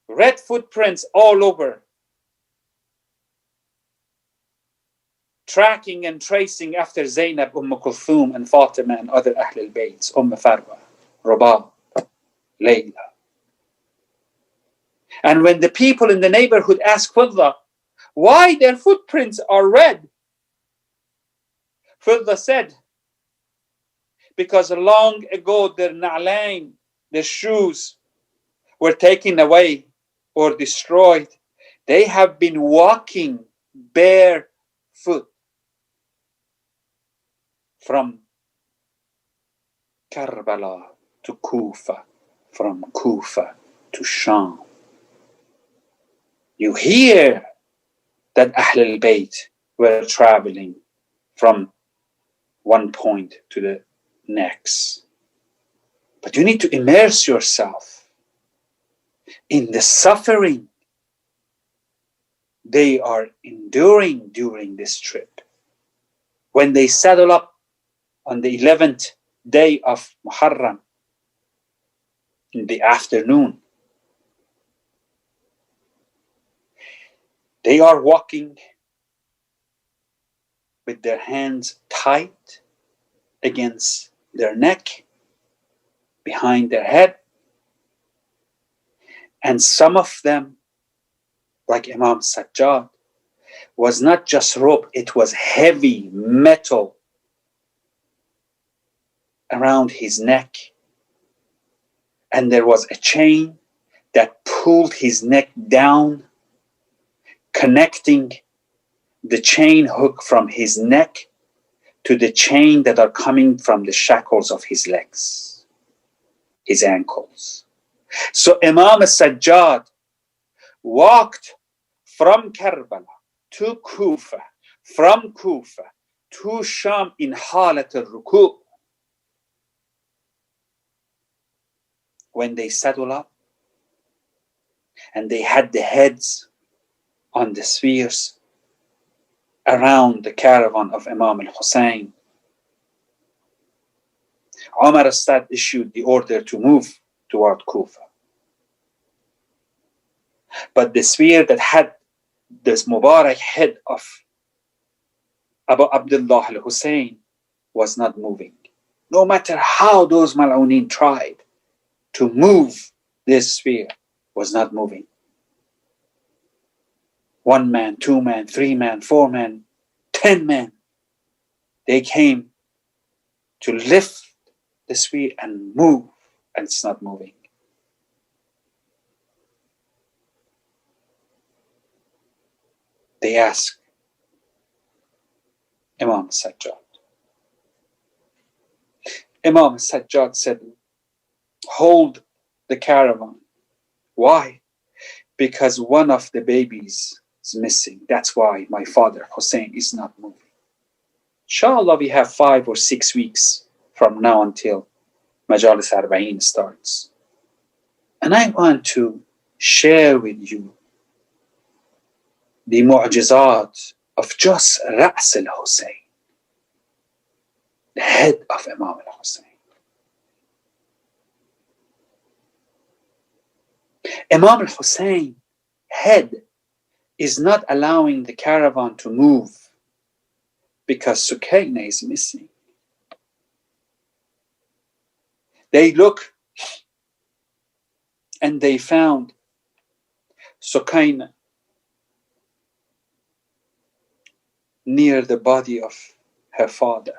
Red footprints all over. Tracking and tracing after Zainab, Kulthum, and Fatima and other Ahl al-Bayt, Farwa, Rabah, Layla. And when the people in the neighborhood asked Fidda why their footprints are red, Fidda said, because long ago their na'lain, their shoes, were taken away or destroyed. They have been walking barefoot from Karbala to Kufa, from Kufa to Sham. You hear that Ahl al-Bayt were traveling from one point to the next. But you need to immerse yourself in the suffering they are enduring during this trip. When they saddle up on the 11th day of Muharram in the afternoon, they are walking with their hands tight against their neck, behind their head. And some of them, like Imam Sajjad, was not just rope, it was heavy metal around his neck. And there was a chain that pulled his neck down, connecting the chain hook from his neck to the chain that are coming from the shackles of his legs, his ankles. So Imam Sajjad walked from Karbala to Kufa, from Kufa to Sham in halat al-ruku'. When they saddle up, and they had the heads on the spheres around the caravan of Imam al-Hussein. Umar al-Sad issued the order to move toward Kufa. But the sphere that had this Mubarak head of Abu Abdullah al-Hussein was not moving. No matter how those Mal'unin tried to move this sphere, was not moving. 1 man, 2 men, 3 men, 4 men, 10 men. They came to lift the sphere and move, and it's not moving. They asked Imam Sajjad. Imam Sajjad said, hold the caravan. Why? Because one of the babies is missing. That's why my father Hussein is not moving. Inshallah, we have 5 or 6 weeks from now until Majalis Arba'in starts. And I want to share with you the mu'jizat of just Ra's al-Hussein, the head of Imam al-Hussein. Imam al-Hussein head is not allowing the caravan to move because Sukaina is missing. They look and they found Sukaina near the body of her father.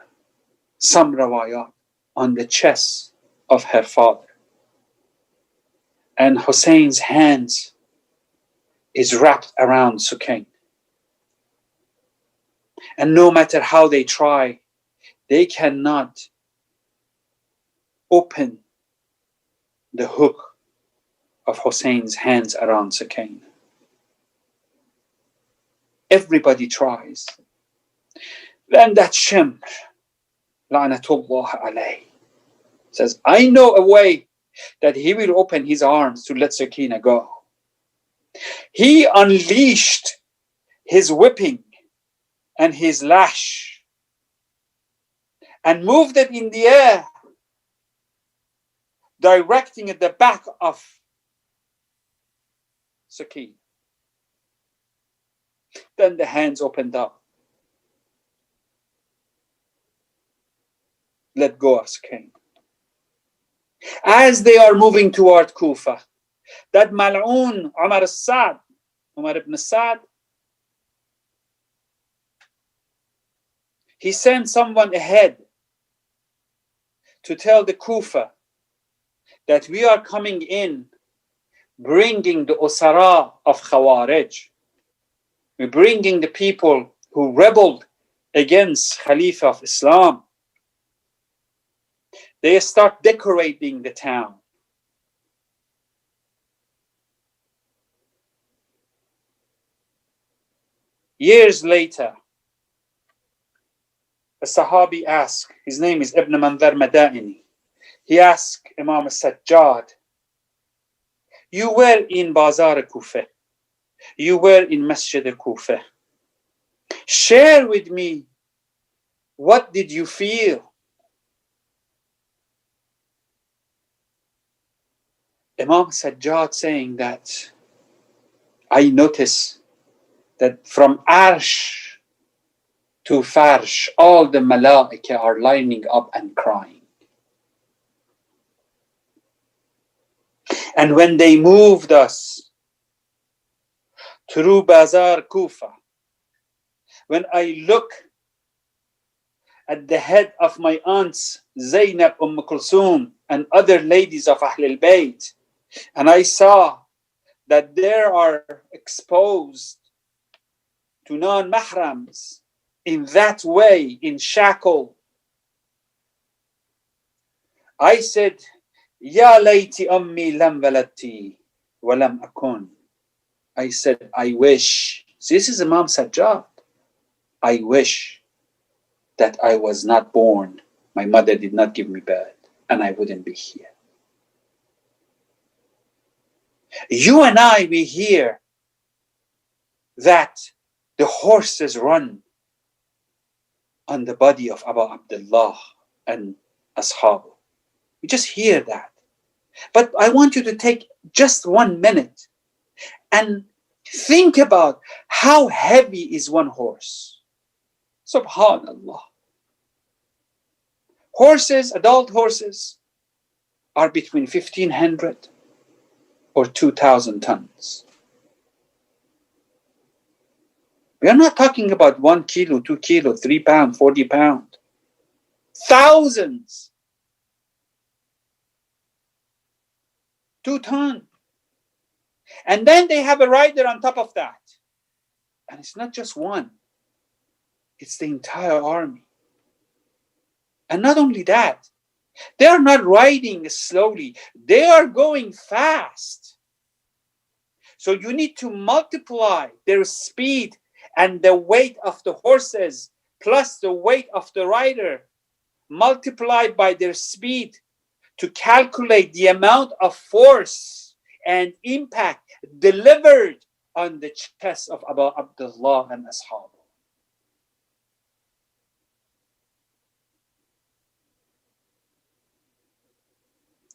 Some rawayat on the chest of her father. And Hussein's hands is wrapped around Sukain. And no matter how they try, they cannot open the hook of Hussein's hands around Sukain. Everybody tries. Then that Shimr, La'natullah alayh, says, I know a way that he will open his arms to let Sakina go. He unleashed his whipping and his lash and moved it in the air, directing at the back of Sakina. Then the hands opened up. Let go of Sakina. As they are moving toward Kufa, that Mal'un Umar al-Sad, Umar ibn Sa'd, he sent someone ahead to tell the Kufa that we are coming in, bringing the Usara of Khawarij. We're bringing the people who rebelled against Khalifa of Islam. They start decorating the town. Years later, a Sahabi asked, his name is Ibn Mandar Madaini, he asked Imam Sajjad, you were in Bazar Kufa, you were in Masjid Kufa. Share with me, what did you feel? Imam Sajjad saying that I notice that from Arsh to Farsh, all the Malaika are lining up and crying. And when they moved us through Bazar Kufa, when I look at the head of my aunts Zainab, Kulthum, and other ladies of Ahl al-Bayt, and I saw that they are exposed to non-mahrams in that way, in shackle, I said, Ya layti ummi lam waladti wa lam akun. I said, I wish. So this is Imam Sajjad. I wish that I was not born. My mother did not give me birth, and I wouldn't be here. You and I, we hear that the horses run on the body of Abu Abdullah and Ashab. We just hear that. But I want you to take just 1 minute and think about how heavy is one horse. Subhanallah. Horses, adult horses, are between 1,500 or 2,000 tons. We are not talking about 1 kilo, 2 kilo, 3 pound, 40 pound. Thousands. 2 tons. And then they have a rider on top of that. And it's not just one. It's the entire army. And not only that, they are not riding slowly. They are going fast. So you need to multiply their speed and the weight of the horses plus the weight of the rider multiplied by their speed to calculate the amount of force and impact delivered on the chest of Abu Abdullah and Ashab.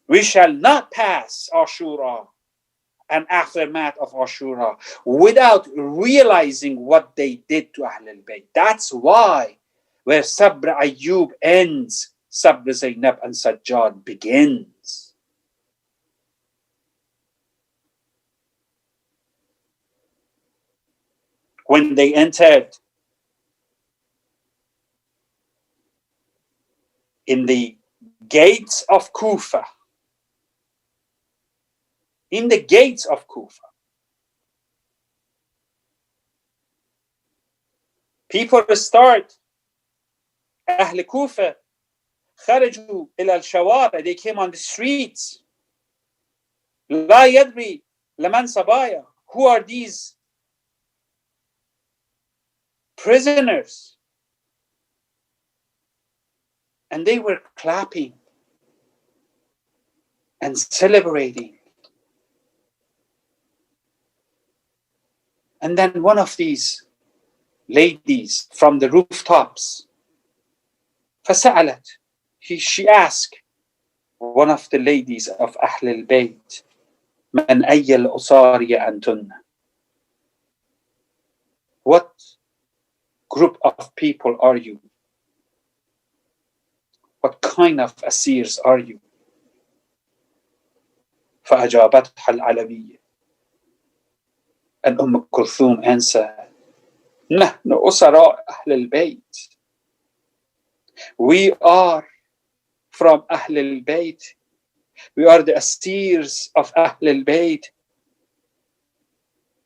We shall not pass Ashura and aftermath of Ashura without realizing what they did to Ahl al-Bayt. That's why where Sabr Ayyub ends, Sabr Zainab and Sajjad begins. When they entered in the gates of Kufa, in the gates of Kufa, people start, Ahl Kufa, خرجوا إلى الشوارع, they came on the streets. لا يدري لمن صبايا, who are these prisoners? And they were clapping and celebrating. And then one of these ladies from the rooftops, فسألت, she asked one of the ladies of Ahl al-Bayt, من أي الأصاري أنتن? What group of people are you? What kind of Asirs are you? فأجابتها العلوية. And Kulthum answered, نحن أسراء أهل البيت. We are from Ahl al-Bayt. We are the Asirs of Ahl al-Bayt.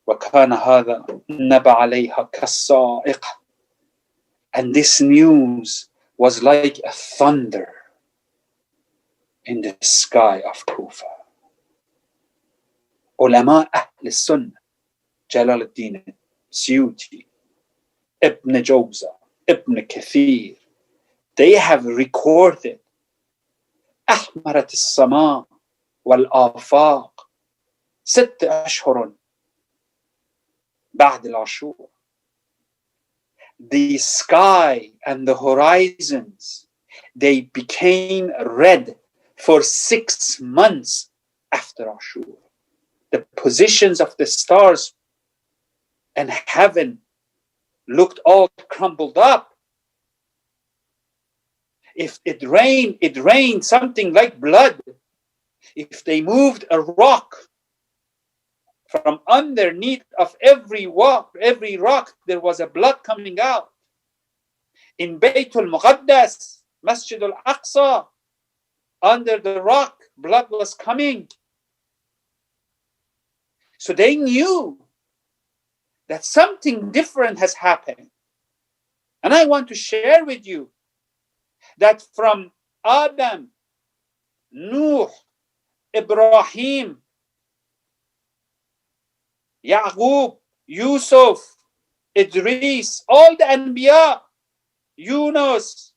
وكان هذا نبع عليها كالصاعقة. And this news was like a thunder in the sky of Kufa. علماء أهل السنة, جلال الدين السيوطي, Ibn Jawza, Ibn Kathir, they have recorded أحمرت السماء والآفاق 6 أشهر بعد العاشور. The sky and the horizons, they became red for 6 months after Ashura. The positions of the stars and heaven looked all crumbled up. If it rained something like blood. If they moved a rock from underneath of every rock, there was a blood coming out. In Baytul Muqaddas, Masjid al-Aqsa, under the rock, blood was coming. So they knew that something different has happened. And I want to share with you that from Adam, Nuh, Ibrahim, Yaqub, Yusuf, Idris, all the Anbiya, Yunus,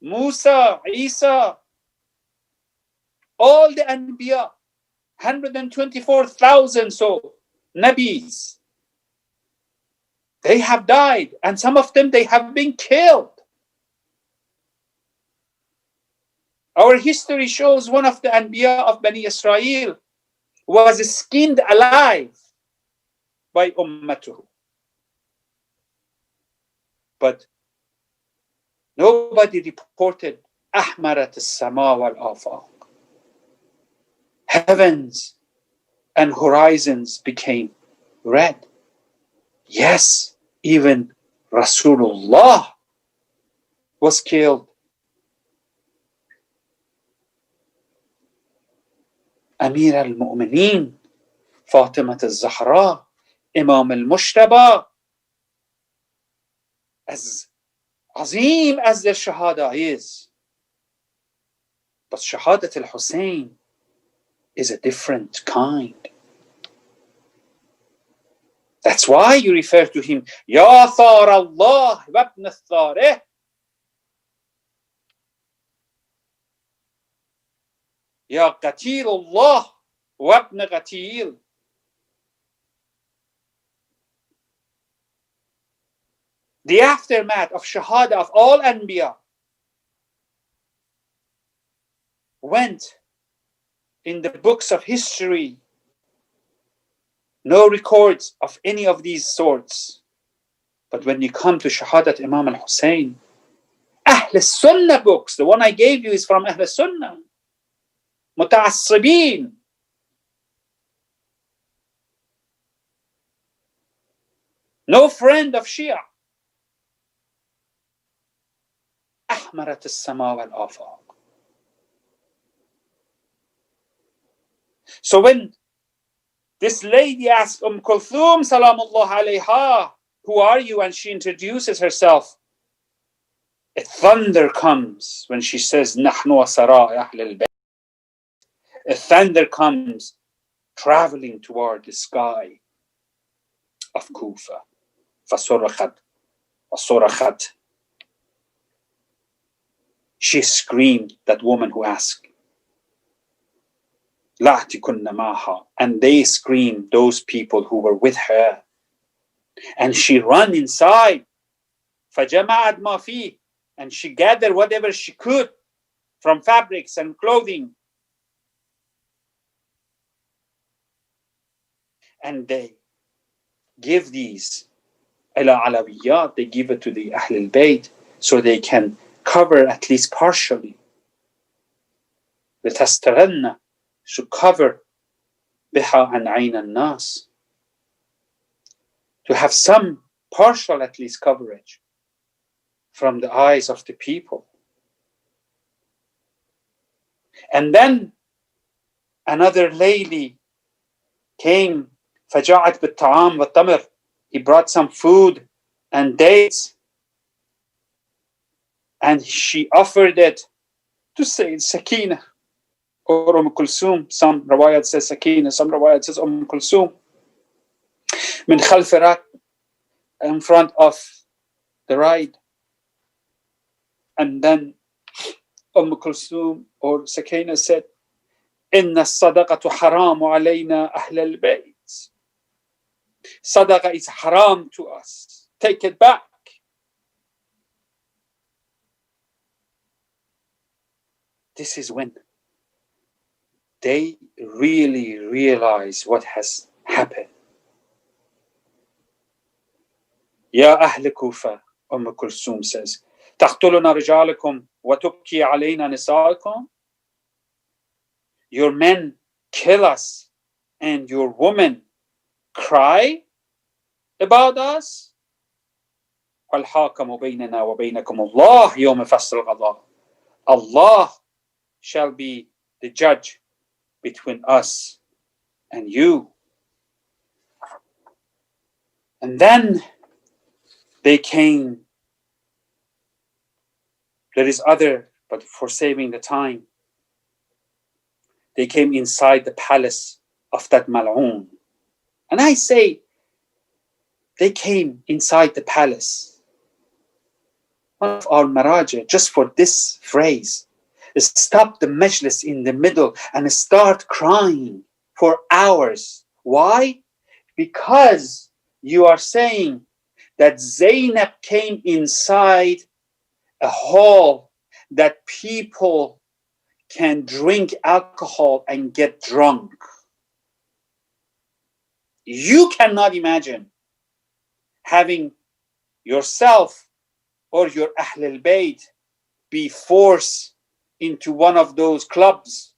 Musa, Isa, all the Anbiya, 124,000 so Nabis. They have died, and some of them, they have been killed. Our history shows one of the Anbiya of Bani Israel was skinned alive by Ummatuhu. But nobody reported Ahmarat as-sama wal-afaq. Heavens and horizons became red. Yes, even Rasulullah was killed. Amir al-Mu'mineen, Fatima al-Zahra, Imam al-Mushtaba, as azim as their shahada is. But Shahadat al-Hussein is a different kind. That's why you refer to him, Ya Thar Allah wa ibn al-Tharih. Ya Qatil Allah wa ibn Qatil. The aftermath of Shahada of all Anbiya went in the books of history. No records of any of these sorts. But when you come to Shahadat Imam al-Hussein, Ahl Sunnah books, the one I gave you is from Ahl Sunnah. Muta'assibin. No friend of Shia. Ahmarat as-sama wal-afaq. So when this lady asked Kulthum salamullah alayha, who are you? And she introduces herself. A thunder comes when she says, Nahnu asara ahl al-bayt. A thunder comes traveling toward the sky of Kufa. Fasurachat. She screamed, that woman who asked. And they screamed, those people who were with her. And she ran inside. فَجَمَعَتْ مَا فِيهِ. And she gathered whatever she could from fabrics and clothing. And they give these ila alawiyat, they give it to the Ahl al-Bayt so they can cover at least partially. The tastaranna should cover biha and ayn al-nas, to have some partial at least coverage from the eyes of the people. And then another lady came, فَجَعَتْ بِالطَّعَامِ وَالتَّمْرِ. He brought some food and dates, and she offered it to Sayyid Sakina or Kulthum. Some riwayat says Sakina, some riwayat says Kulthum. Min khalf rak, in front of the ride. And then Kulthum or Sakina said, Inna sadaqatu haramu alayna ahl al-bayt. Sadaqah is haram to us. Take it back. This is when they really realize what has happened. Ya Ahl Kufa, Kulthum says, تَقْتُلُنَا رِجَالَكُمْ وَتُبْكِي عَلَيْنَا نِسَاءَكُمْ. Your men kill us and your women cry about us. وَالْحَاكَمُ بَيْنَنَا وَبَيْنَكُمُ اللَّهُ يَوْمَ فَصْلِ الْقَضَاءِ. Allah shall be the judge between us and you. And then they came. There is other, but for saving the time, they came inside the palace of that mal'oon. And I say, they came inside the palace. One of our maraja, just for this phrase, stop the majlis in the middle and start crying for hours. Why? Because you are saying that Zainab came inside a hall that people can drink alcohol and get drunk. You cannot imagine having yourself or your Ahl al-Bayt be forced into one of those clubs.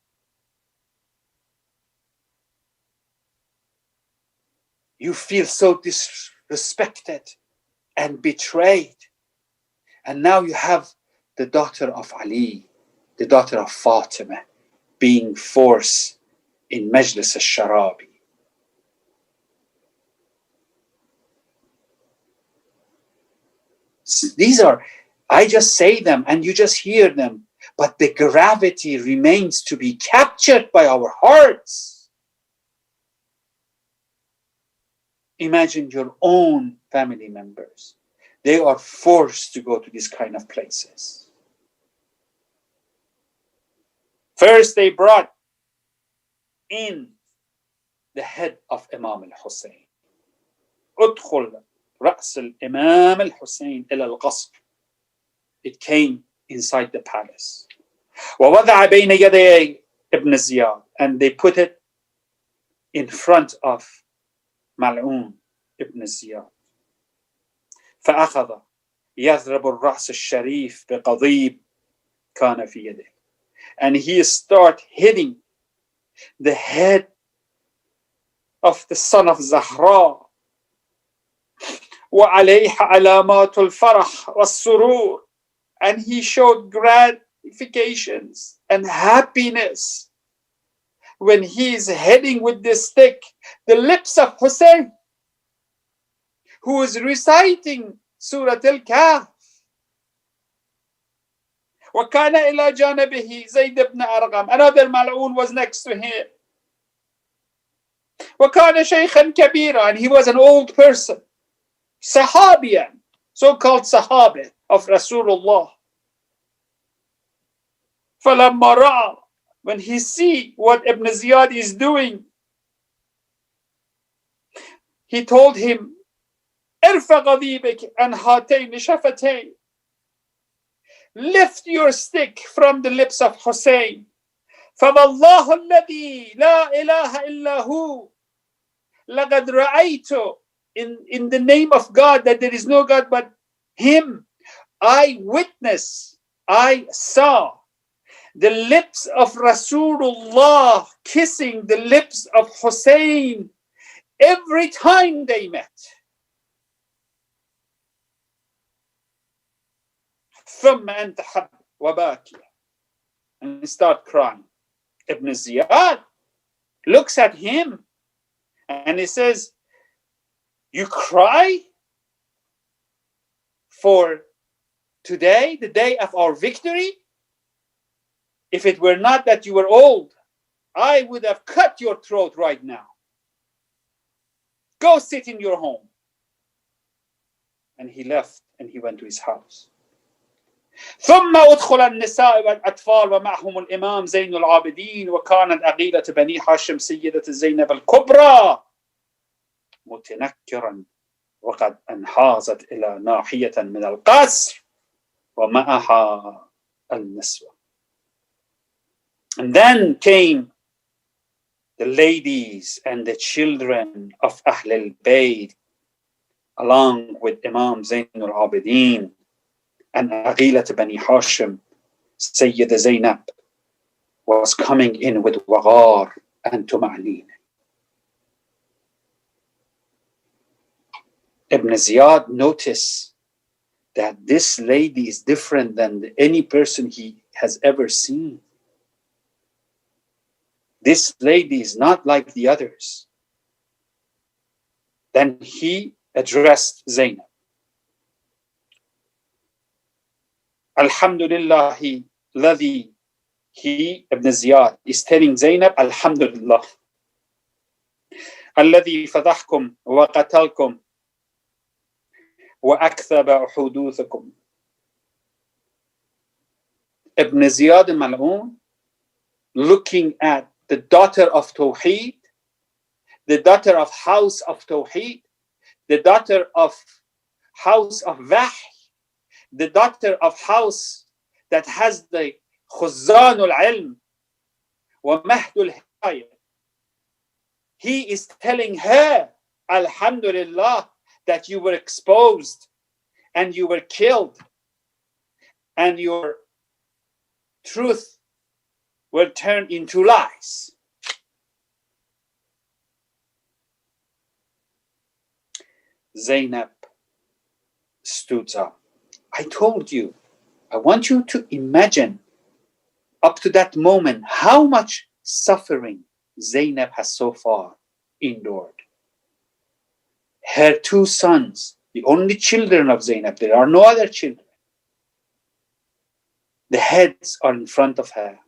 You feel so disrespected and betrayed. And now you have the daughter of Ali, the daughter of Fatima, being forced in Majlis al-Sharabi. These are, I just say them and you just hear them, but the gravity remains to be captured by our hearts. Imagine your own family members. They are forced to go to these kind of places. First, they brought in the head of Imam al-Hussein. أدخل رأس الإمام الحسين إلى القصر. It came inside the palace. ووضع بين يدي ابن Ziyad, and they put it in front of ملعون ابن زياد. فأخذ يضرب الرأس الشريف بقضيب كان في يده. And he start hitting the head of the son of Zahra. وعليه علامات الفرح والسرور. And he showed gratifications and happiness when he is heading with this stick the lips of Hussein, who is reciting Surah Al-Kahf. وكان إلى جانبه زيد بن أرقم. Another Mal'un was next to him. وكان Shikha كبيرا, and he was an old person. Sahabiyan, so-called Sahabi of Rasulullah. فلما رأى, when he see what Ibn Ziyad is doing, he told him, ارفع غضيبك عن هاتين شفتين. Lift your stick from the lips of Hussein. فوالله الذي لا إله إلا هو لقد رأيت, in the name of God, that there is no God but him, I witness, I saw the lips of Rasulullah kissing the lips of Hussein every time they met. ثم انتحب وباكي, and start crying. Ibn Ziyad looks at him and he says, you cry for today, the day of our victory? If it were not that you were old, I would have cut your throat right now. Go sit in your home. And he left and he went to his house. ثم أدخل النساء والأطفال ومعهم الإمام زين العابدين وكانت عقيلة بني هاشم سيدة زينب الكبرى متنكرا وقد انحازت إلى ناحية من القصر ومعها النسوة. And then came the ladies and the children of Ahl al-Bayt along with Imam Zain al-Abidin and Aghilat Bani Hashim. Sayyida Zainab was coming in with waghar and tuma'neen. Ibn Ziyad noticed that this lady is different than any person he has ever seen. This lady is not like the others. Then he addressed Zainab. Alhamdulillahi ladhi, he, Ibn Ziyad, is telling Zainab, Alhamdulillah. Alladhi fadahkum wa qatalkum wa akthaba huduthakum. Ibn Ziyad al-Mal'un, looking at the daughter of Tawheed the daughter of house of Tawheed, the daughter of house of Wahy, the daughter of house that has the Khuzanul Ilm wa Mahdul Hidayah. He is telling her, Alhamdulillah, that you were exposed and you were killed and your truth will turn into lies. Zainab stood up. I told you, I want you to imagine up to that moment how much suffering Zainab has so far endured. Her two sons, the only children of Zainab, there are no other children. The heads are in front of her.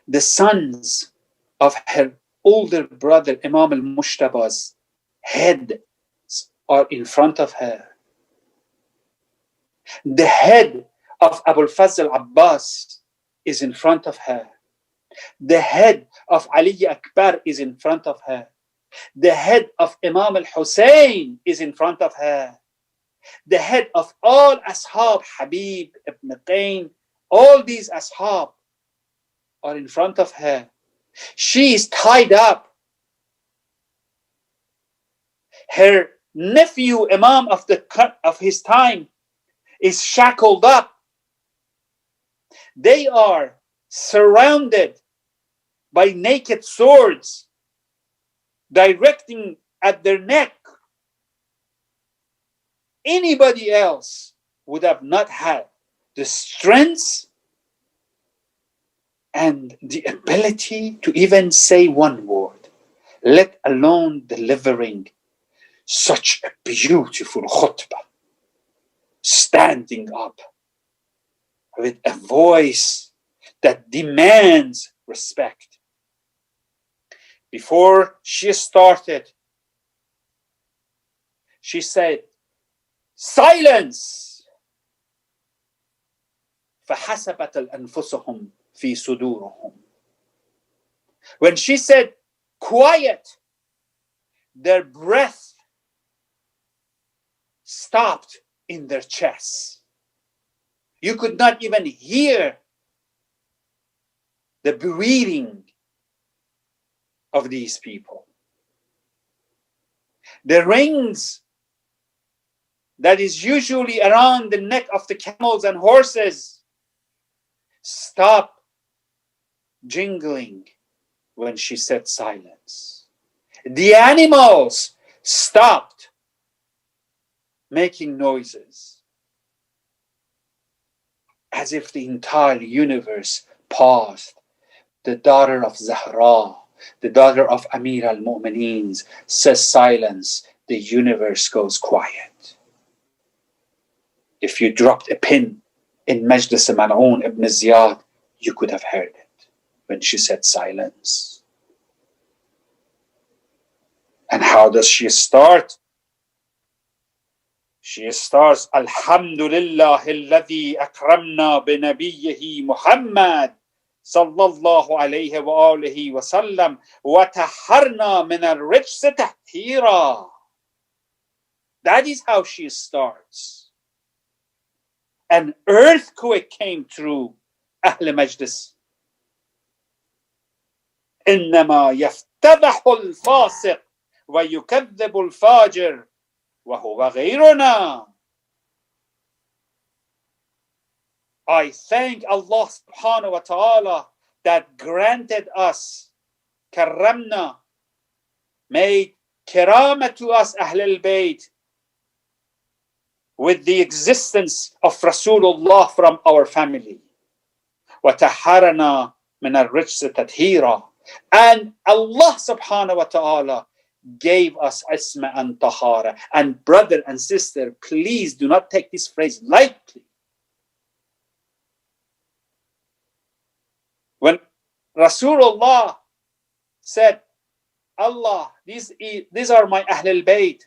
The sons of her older brother, Imam al-Mushtaba's heads are in front of her. The head of Abu al-Fazl Abbas is in front of her. The head of Ali Akbar is in front of her. The head of Imam al-Hussein is in front of her. The head of all Ashab, Habib, Ibn Qayn, all these Ashab are in front of her. She is tied up. Her nephew, Imam of his time, is shackled up. They are surrounded by naked swords directing at their neck. Anybody else would have not had the strength and the ability to even say one word, let alone delivering such a beautiful khutbah, standing up with a voice that demands respect. Before she started, she said, "Silence! فحسبت الأنفسهم في صدورهم." When she said, "Quiet," their breath stopped in their chests. You could not even hear the breathing of these people. The rings that is usually around the neck of the camels and horses stopped jingling when she said silence. The animals stopped making noises, as if the entire universe paused. The daughter of Zahra, the daughter of Amir al-Mu'mineen, says silence, the universe goes quiet. If you dropped a pin in Majlis Mal'oon ibn Ziyad, you could have heard it when she said silence. And how does she start? She starts, Alhamdulillah alladhi akramna bi nabiyyihi Muhammad sallallahu alayhi wa alihi wa sallam wa taharna min al-rijs tathira. That is how she starts. An earthquake came through Ahl Majlis. إنما يفتضح الفاسق ويكذب الفاجر وهو غيرنا. I thank Allah subhanahu wa ta'ala that granted us karamna, made kirama to us Ahl al-Bayt with the existence of Rasulullah from our family. وَتَحَرَنَا مِنَ الرِّجْسِ تَطْهِيرًا. And Allah subhanahu wa ta'ala gave us isma and tahara. And brother and sister, please do not take this phrase lightly. When Rasulullah said, Allah, these are my Ahl al-Bayt,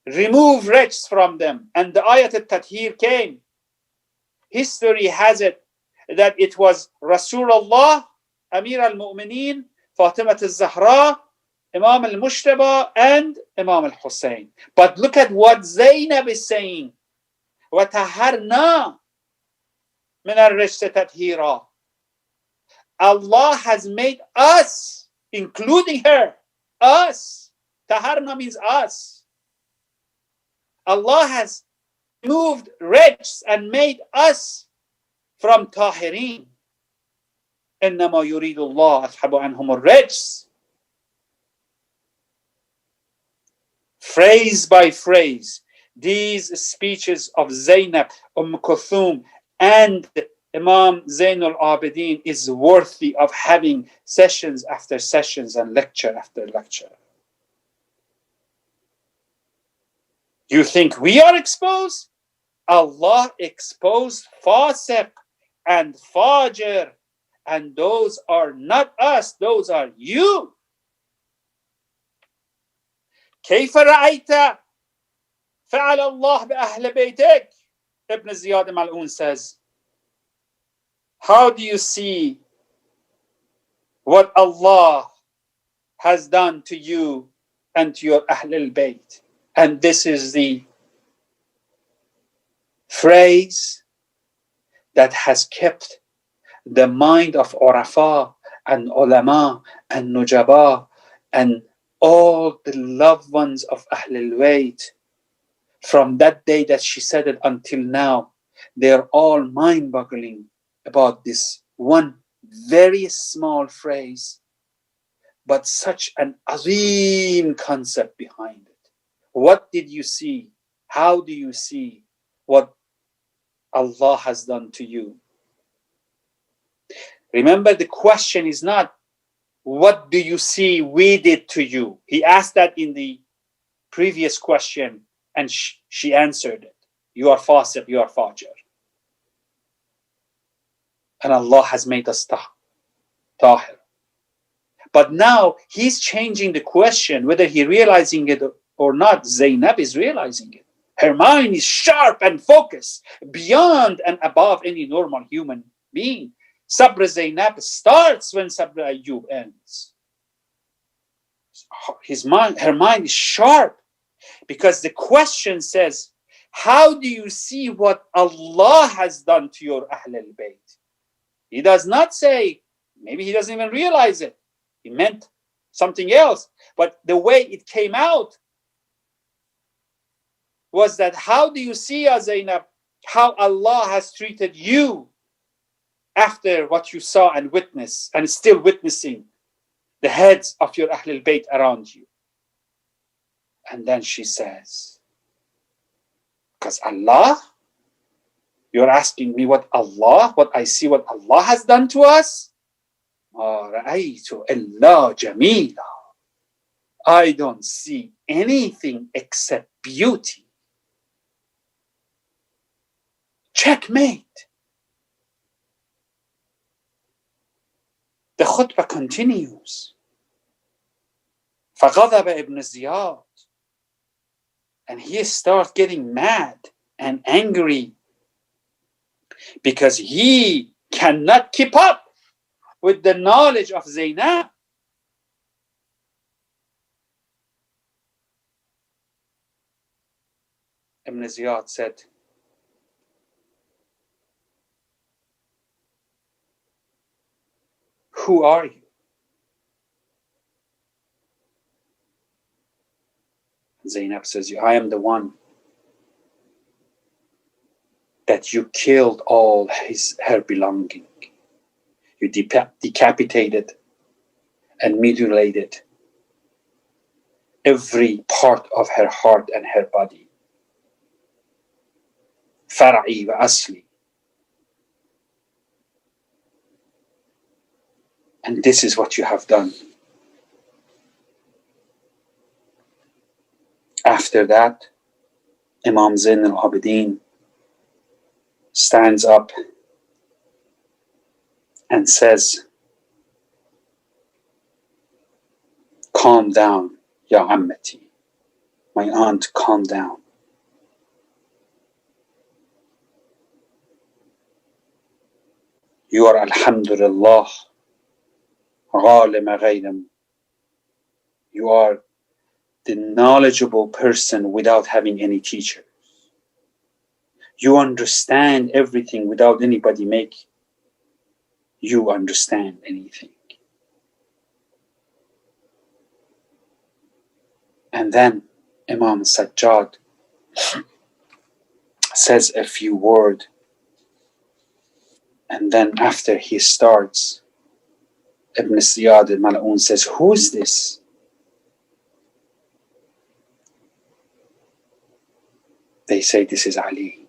remove rijs from them, and the ayat al-Tathir came, history has it that it was Rasulullah Amir al-Mu'mineen, Fatima al-Zahra, Imam al-Mushtaba, and Imam al-Hussein. But look at what Zainab is saying. وَتَهَرْنَا مِنَ الرِّجْسِ تَطْهِيرًا. Allah has made us, including her, us. Taharna means us. Allah has removed rijs and made us from tahirin. إنما يريد الله أذهب عنهم الرجس. Phrase by phrase, these speeches of Zainab, Kulthum, and Imam Zainul Abidin is worthy of having sessions after sessions and lecture after lecture. You think we are exposed? Allah exposed Fasiq and Fajr, and those are not us, those are you. كيف رأيت فعل الله بأهل بيتك? Ibn Ziyad al-Mal'un says, how do you see what Allah has done to you and to your Ahl al-Bayt? And this is the phrase that has kept the mind of Urafa and Ulama and Nujaba and all the loved ones of Ahl al-Bayt. From that day that she said it until now, they're all mind-boggling about this one very small phrase, but such an azim concept behind it. What did you see? How do you see what Allah has done to you? Remember, the question is not, what do you see we did to you? He asked that in the previous question, and she answered it. You are Fasiq, you are Fajr. And Allah has made us Tahir. But now he's changing the question, whether he realizing it or not. Zainab is realizing it. Her mind is sharp and focused, beyond and above any normal human being. Sabr Zainab starts when Sabr Ayyub ends. Her mind is sharp, because the question says, how do you see what Allah has done to your Ahl al-Bayt? He does not say, maybe he doesn't even realize it. He meant something else. But the way it came out was that, how do you see, Zainab, how Allah has treated you after what you saw and witnessed, and still witnessing the heads of your Ahl al-Bayt around you? And then she says, because Allah, you're asking me what I see what Allah has done to us? I don't see anything except beauty. Checkmate. The khutbah continues. فغضب ibn Ziyad. And he starts getting mad and angry, because he cannot keep up with the knowledge of Zainab. Ibn Ziyad said, who are you? Zainab says, I am the one that you killed all her belonging. You decapitated and mutilated every part of her heart and her body. Far'i wa asli. And this is what you have done. After that, Imam Zain al-Abidin stands up and says, calm down, Ya Ammati. My aunt, calm down. You are, alhamdulillah, عالم غير. You are the knowledgeable person without having any teacher. You understand everything without anybody make you understand anything. And then Imam Sajjad says a few words, and then after he starts, Ibn Ziyad al-Mal'un says, who is this? They say, this is Ali.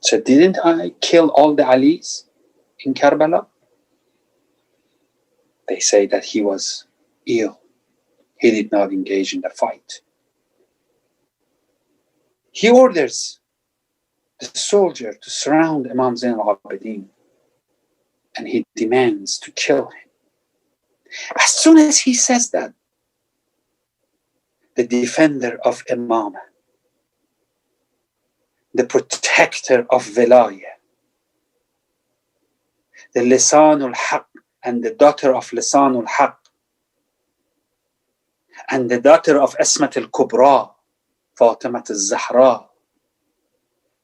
So didn't I kill all the Alis in Karbala? They say that he was ill. He did not engage in the fight. He orders the soldier to surround Imam Zain al-Abidin, and he demands to kill him. As soon as he says that, the defender of Imam, the protector of Vilayah, the Lisan al-Haq and the daughter of Lisan al-Haq, and the daughter of Asmat al-Kubra, Fatimat al-Zahra,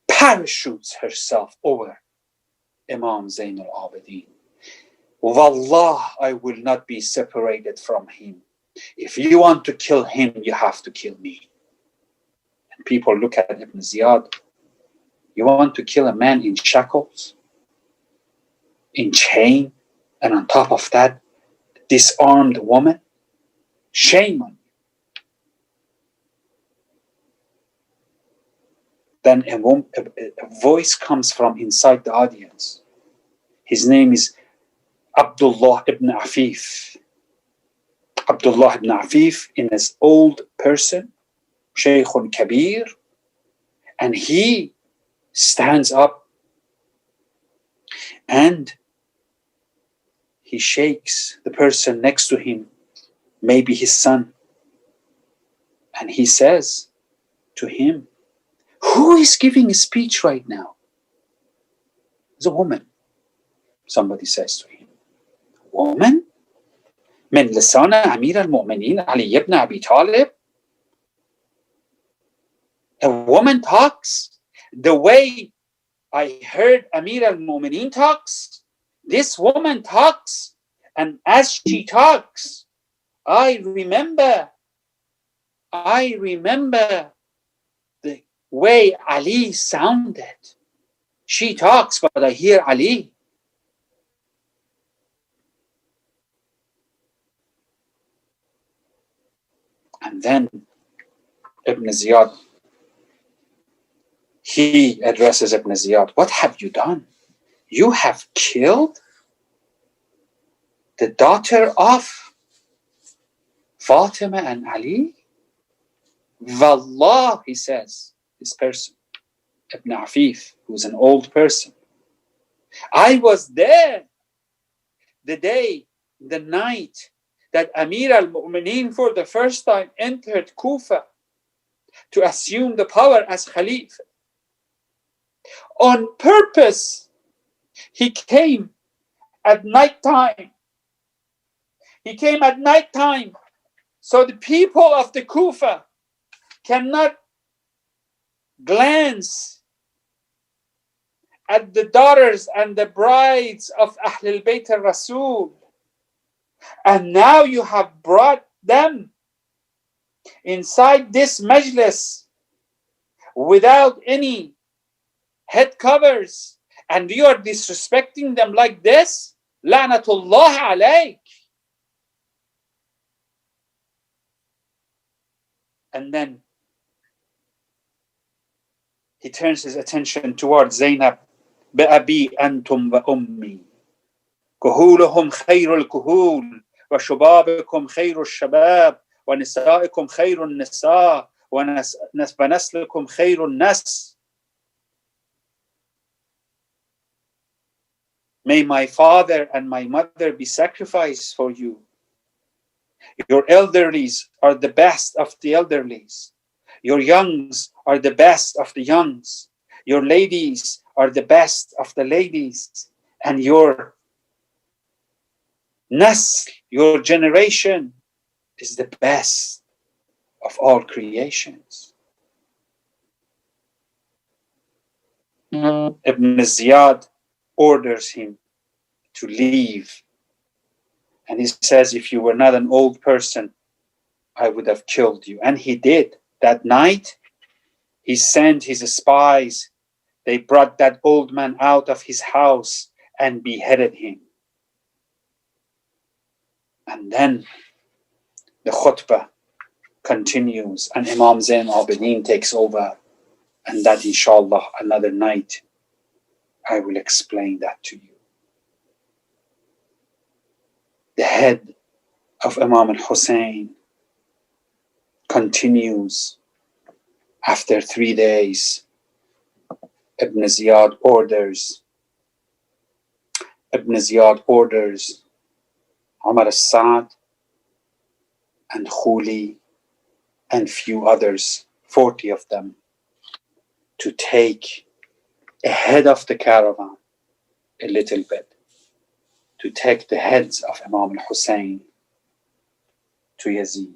parachutes herself over Imam Zain al-Abidin. Wallah, I will not be separated from him. If you want to kill him, you have to kill me. And people look at Ibn Ziyad. You want to kill a man in shackles, in chain, and on top of that, disarmed woman? Shame on you. Then a voice comes from inside the audience. His name is Abdullah ibn Afif. Abdullah ibn Afif is an old person, Shaykhun Kabir, and he stands up and he shakes the person next to him, maybe his son, and he says to him, who is giving a speech right now? It's a woman. Somebody says to him, woman? من لسان أمير المؤمنين علي ibn Abi Talib? A woman talks the way I heard Amir al-Mu'mineen talks. This woman talks, and as she talks, I remember the way Ali sounded. She talks, but I hear Ali. And then Ibn Ziyad, he addresses Ibn Ziyad, what have you done? You have killed the daughter of Fatima and Ali? Wallah, he says, this person, Ibn Afif, who's an old person. I was there the night that Amir al-Mu'mineen for the first time entered Kufa to assume the power as Khalif. On purpose, he came at night time. He came at night time so the people of the Kufa cannot glance at the daughters and the brides of Ahlul Bayt al-Rasul. And now you have brought them inside this majlis without any head covers, and you are disrespecting them like this? La'natullah alayk. And then he turns his attention towards Zainab. بأبي أنتم وأمي كهولهم خير الكهول وشبابكم خير الشباب ونسائكم خير النساء ونسلكم خير illness. May my father and my mother be sacrificed for you. Your elderlies are the best of the elderlies. Your youngs are the best of the youngs. Your ladies are the best of the ladies. And your Nasl, your generation, is the best of all creations. Ibn Ziyad orders him to leave. And he says, if you were not an old person, I would have killed you. And he did. That night, he sent his spies. They brought that old man out of his house and beheaded him. And then the khutbah continues and Imam Zain al-Abidin takes over. And that, inshallah, another night, I will explain that to you. The head of Imam al-Hussein continues. After 3 days, Ibn Ziyad orders Umar al-Sa'd and Khuli and few others, 40 of them, to take ahead of the caravan a little bit, to take the heads of Imam al-Hussein to Yazid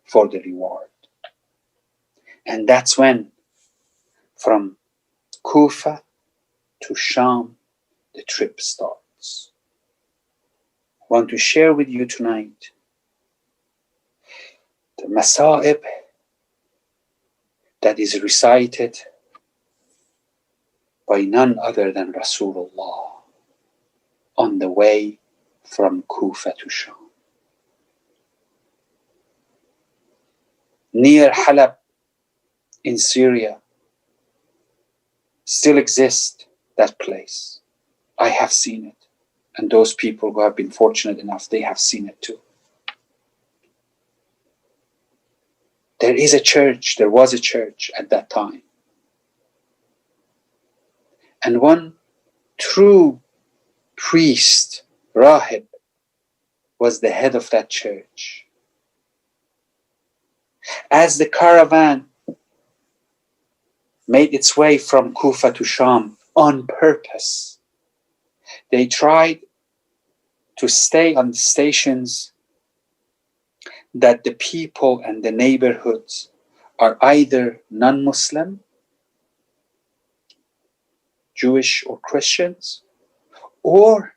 for the reward. And that's when, from Kufa to Sham, the trip starts. I want to share with you tonight the masa'ib that is recited by none other than Rasulullah on the way from Kufa to Sham. Near Halab in Syria still exists that place. I have seen it. And those people who have been fortunate enough, they have seen it too. There was a church at that time. And one true priest, Rahib, was the head of that church. As the caravan made its way from Kufa to Sham on purpose, they tried to stay on the stations that the people and the neighborhoods are either non-Muslim, Jewish or Christians, or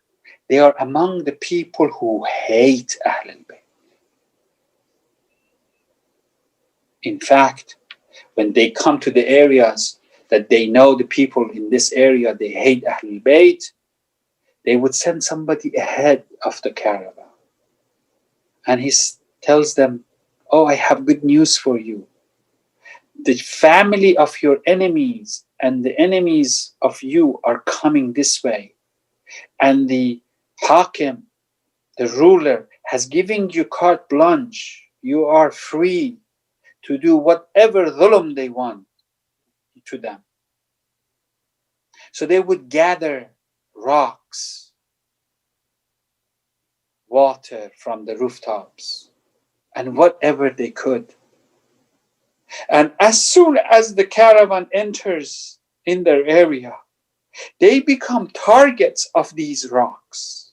they are among the people who hate Ahlul Bayt. In fact, when they come to the areas that they know the people in this area, they hate Ahlul Bayt, they would send somebody ahead of the caravan. And he tells them, oh, I have good news for you. The family of your enemies and the enemies of you are coming this way. And the Hakim, the ruler, has given you carte blanche. You are free to do whatever dhulm they want to them. So they would gather rocks, water from the rooftops, and whatever they could. And as soon as the caravan enters in their area, they become targets of these rocks.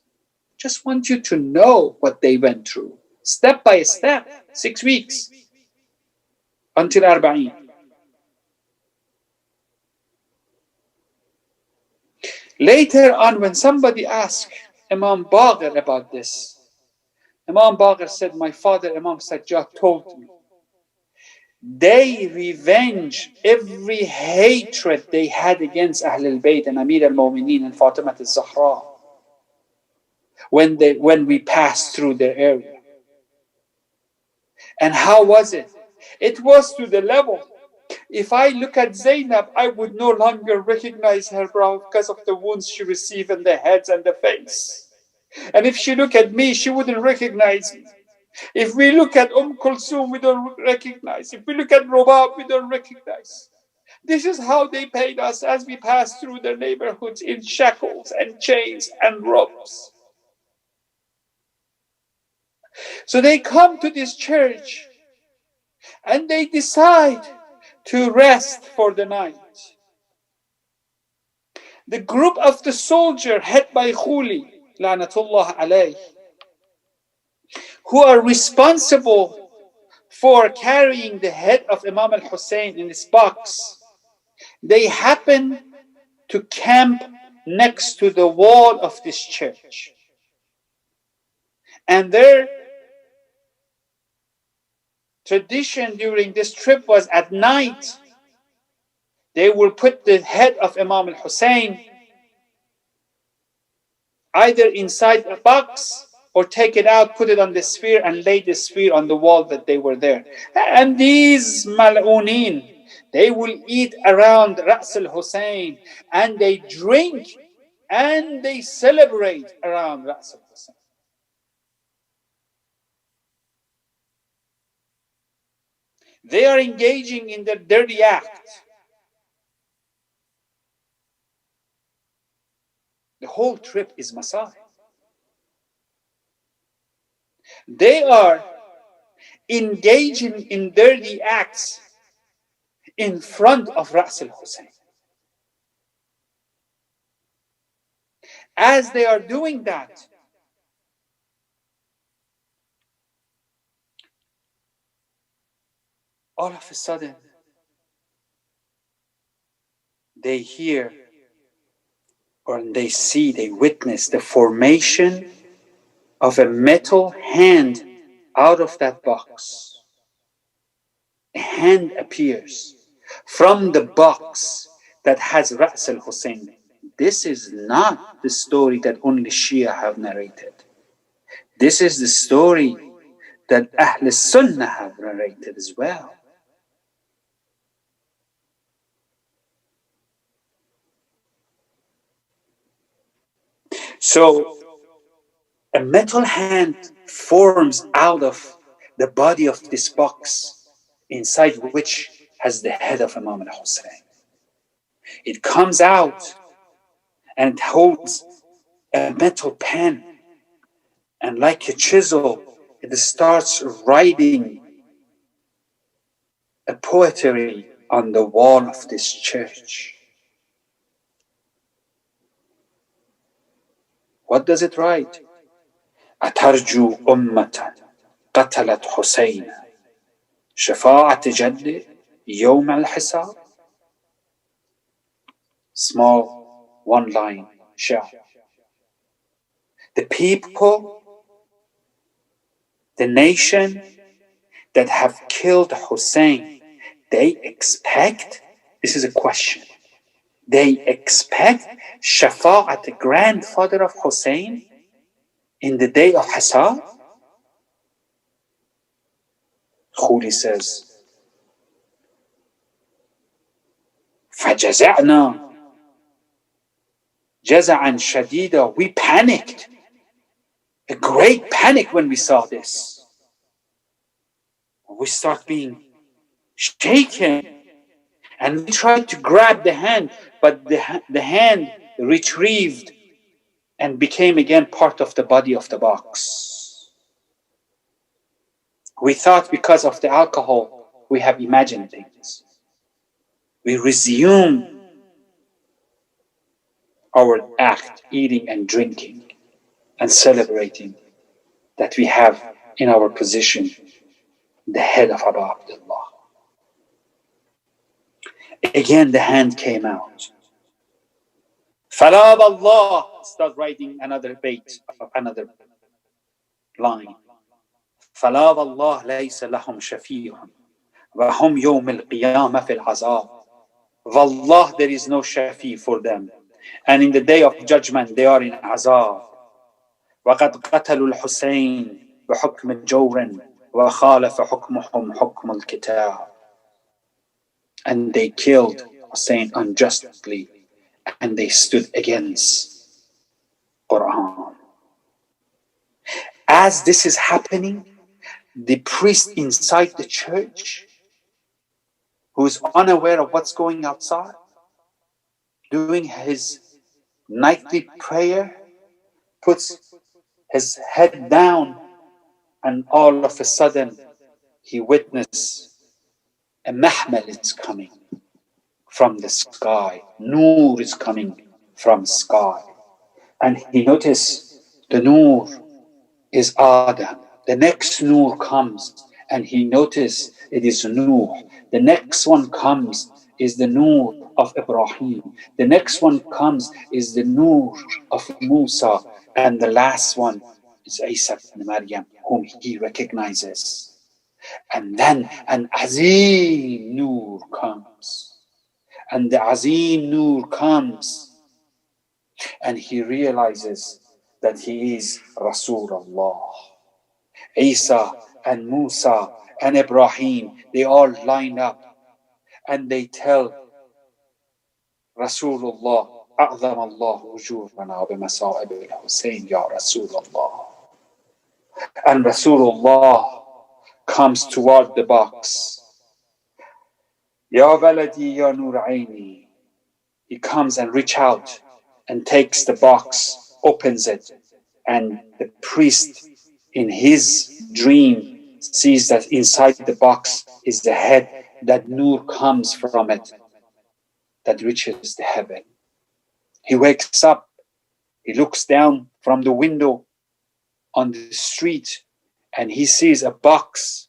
Just want you to know what they went through, step by step, 6 weeks, until Arba'in. Later on, when somebody asked Imam Baqir about this, Imam Baqir said, my father Imam Sajjad told me, they revenge every hatred they had against Ahlul Bayt and Amir al-Mu'mineen and Fatima al-Zahra when we passed through their area. And how was it? It was to the level, if I look at Zainab, I would no longer recognize her because of the wounds she received in the heads and the face. And if she looked at me, she wouldn't recognize me. If we look at Kulsum, we don't recognize. If we look at Robab, we don't recognize. This is how they paid us as we passed through their neighborhoods in shackles and chains and ropes. So they come to this church and they decide to rest for the night. The group of the soldier, head by Khuli, La'natullah alayh, who are responsible for carrying the head of Imam al-Hussein in this box, they happen to camp next to the wall of this church. And their tradition during this trip was at night, they will put the head of Imam al-Hussein either inside a box or take it out, put it on the sphere, and lay the sphere on the wall that they were there. And these mal'oonin, they will eat around Ra's al-Hussein, and they drink and they celebrate around Ra's al-Hussein. They are engaging in their dirty act. The whole trip is Masai. They are engaging in dirty acts in front of Ra's al-Hussein. As they are doing that, all of a sudden, they hear or they see, they witness the formation of a metal hand out of that box. A hand appears from the box that has Ra's al-Hussein. This is not the story that only Shia have narrated. This is the story that Ahl Sunnah have narrated as well. So a metal hand forms out of the body of this box, inside which has the head of Imam al-Hussein. It comes out and it holds a metal pen, and like a chisel, it starts writing a poetry on the wall of this church. What does it write? أترجو أمة قتلت حسين شفاعة جد يوم الحساب. Small one-line shah. The people, the nation that have killed Hussein, they expect, this is a question, they expect Shafa'at, the grandfather of Hussein, in the day of Hisab? Khuli says, فَجَزَعْنَا جَزَعًا شَدِيدًا. We panicked, a great panic when we saw this. We start being shaken, and we tried to grab the hand, but the hand retrieved and became again part of the body of the box. We thought because of the alcohol, we have imagined things. We resume our act, eating and drinking and celebrating that we have in our possession the head of Abu Abdullah. Again, the hand came out. Falab Allah, start writing another bait, another line. Falab Allah laysa lahum shafi'un wa hum yawm al-qiyamah fil azab. Wallah, there is no shafi for them, and in the day of judgment they are in azab. وقد قتلوا الحسين بحكم جور وخالف حكمهم حكم الكتاب. And they killed Hussein unjustly, and they stood against Quran. As this is happening, the priest inside the church, who is unaware of what's going outside, doing his nightly prayer, puts his head down, and all of a sudden he witnessed a mahmal is coming from the sky. Noor is coming from sky. And he noticed The Noor is Adam. The next Noor comes and he notices it is Noor. The next one comes is the Noor of Ibrahim. The next one comes is the Noor of Musa. And the last one is Isa ibn Maryam, whom he recognizes. And then an Azim Noor comes. And the Azim Noor comes. And he realizes that he is Rasulullah. Isa and Musa and Ibrahim, they all line up and they tell Rasulullah, أعظم الله أجورنا بمصائب الحسين يا رسول الله. And Rasulullah comes toward the box. Ya waladi ya nur aini. He comes and reach out and takes the box, opens it, and the priest in his dream sees that inside the box is the head that Nur comes from it, that reaches the heaven. He wakes up, he looks down from the window on the street, and he sees a box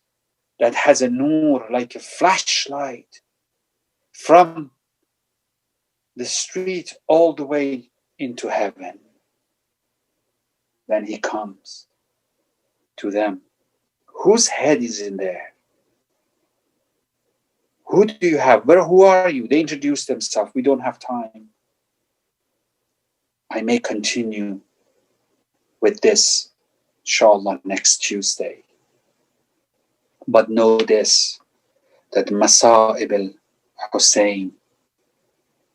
that has a Nur like a flashlight from the street all the way into heaven. Then he comes to them. Whose head is in there? Who do you have? Who are you? They introduce themselves. We don't have time. I may continue with this, inshallah, next Tuesday. But know this, that Masa'ib al-Hussein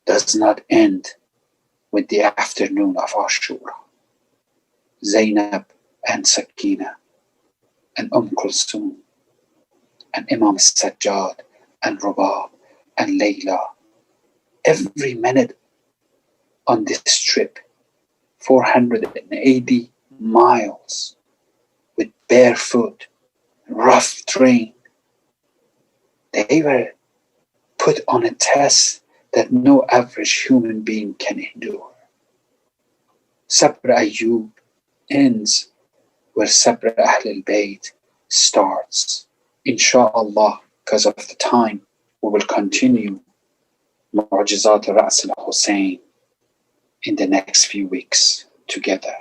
does not end with the afternoon of Ashura. Zainab and Sakina and Kulthum and Imam Sajjad and Rabab and Layla. Every minute on this trip, 480 miles with barefoot, rough terrain. They were put on a test that no average human being can endure. Sabr Ayyub ends where Sabr Ahl al-Bayt starts. Inshallah, because of the time, we will continue Mu'jizat Ra's al-Hussein in the next few weeks together.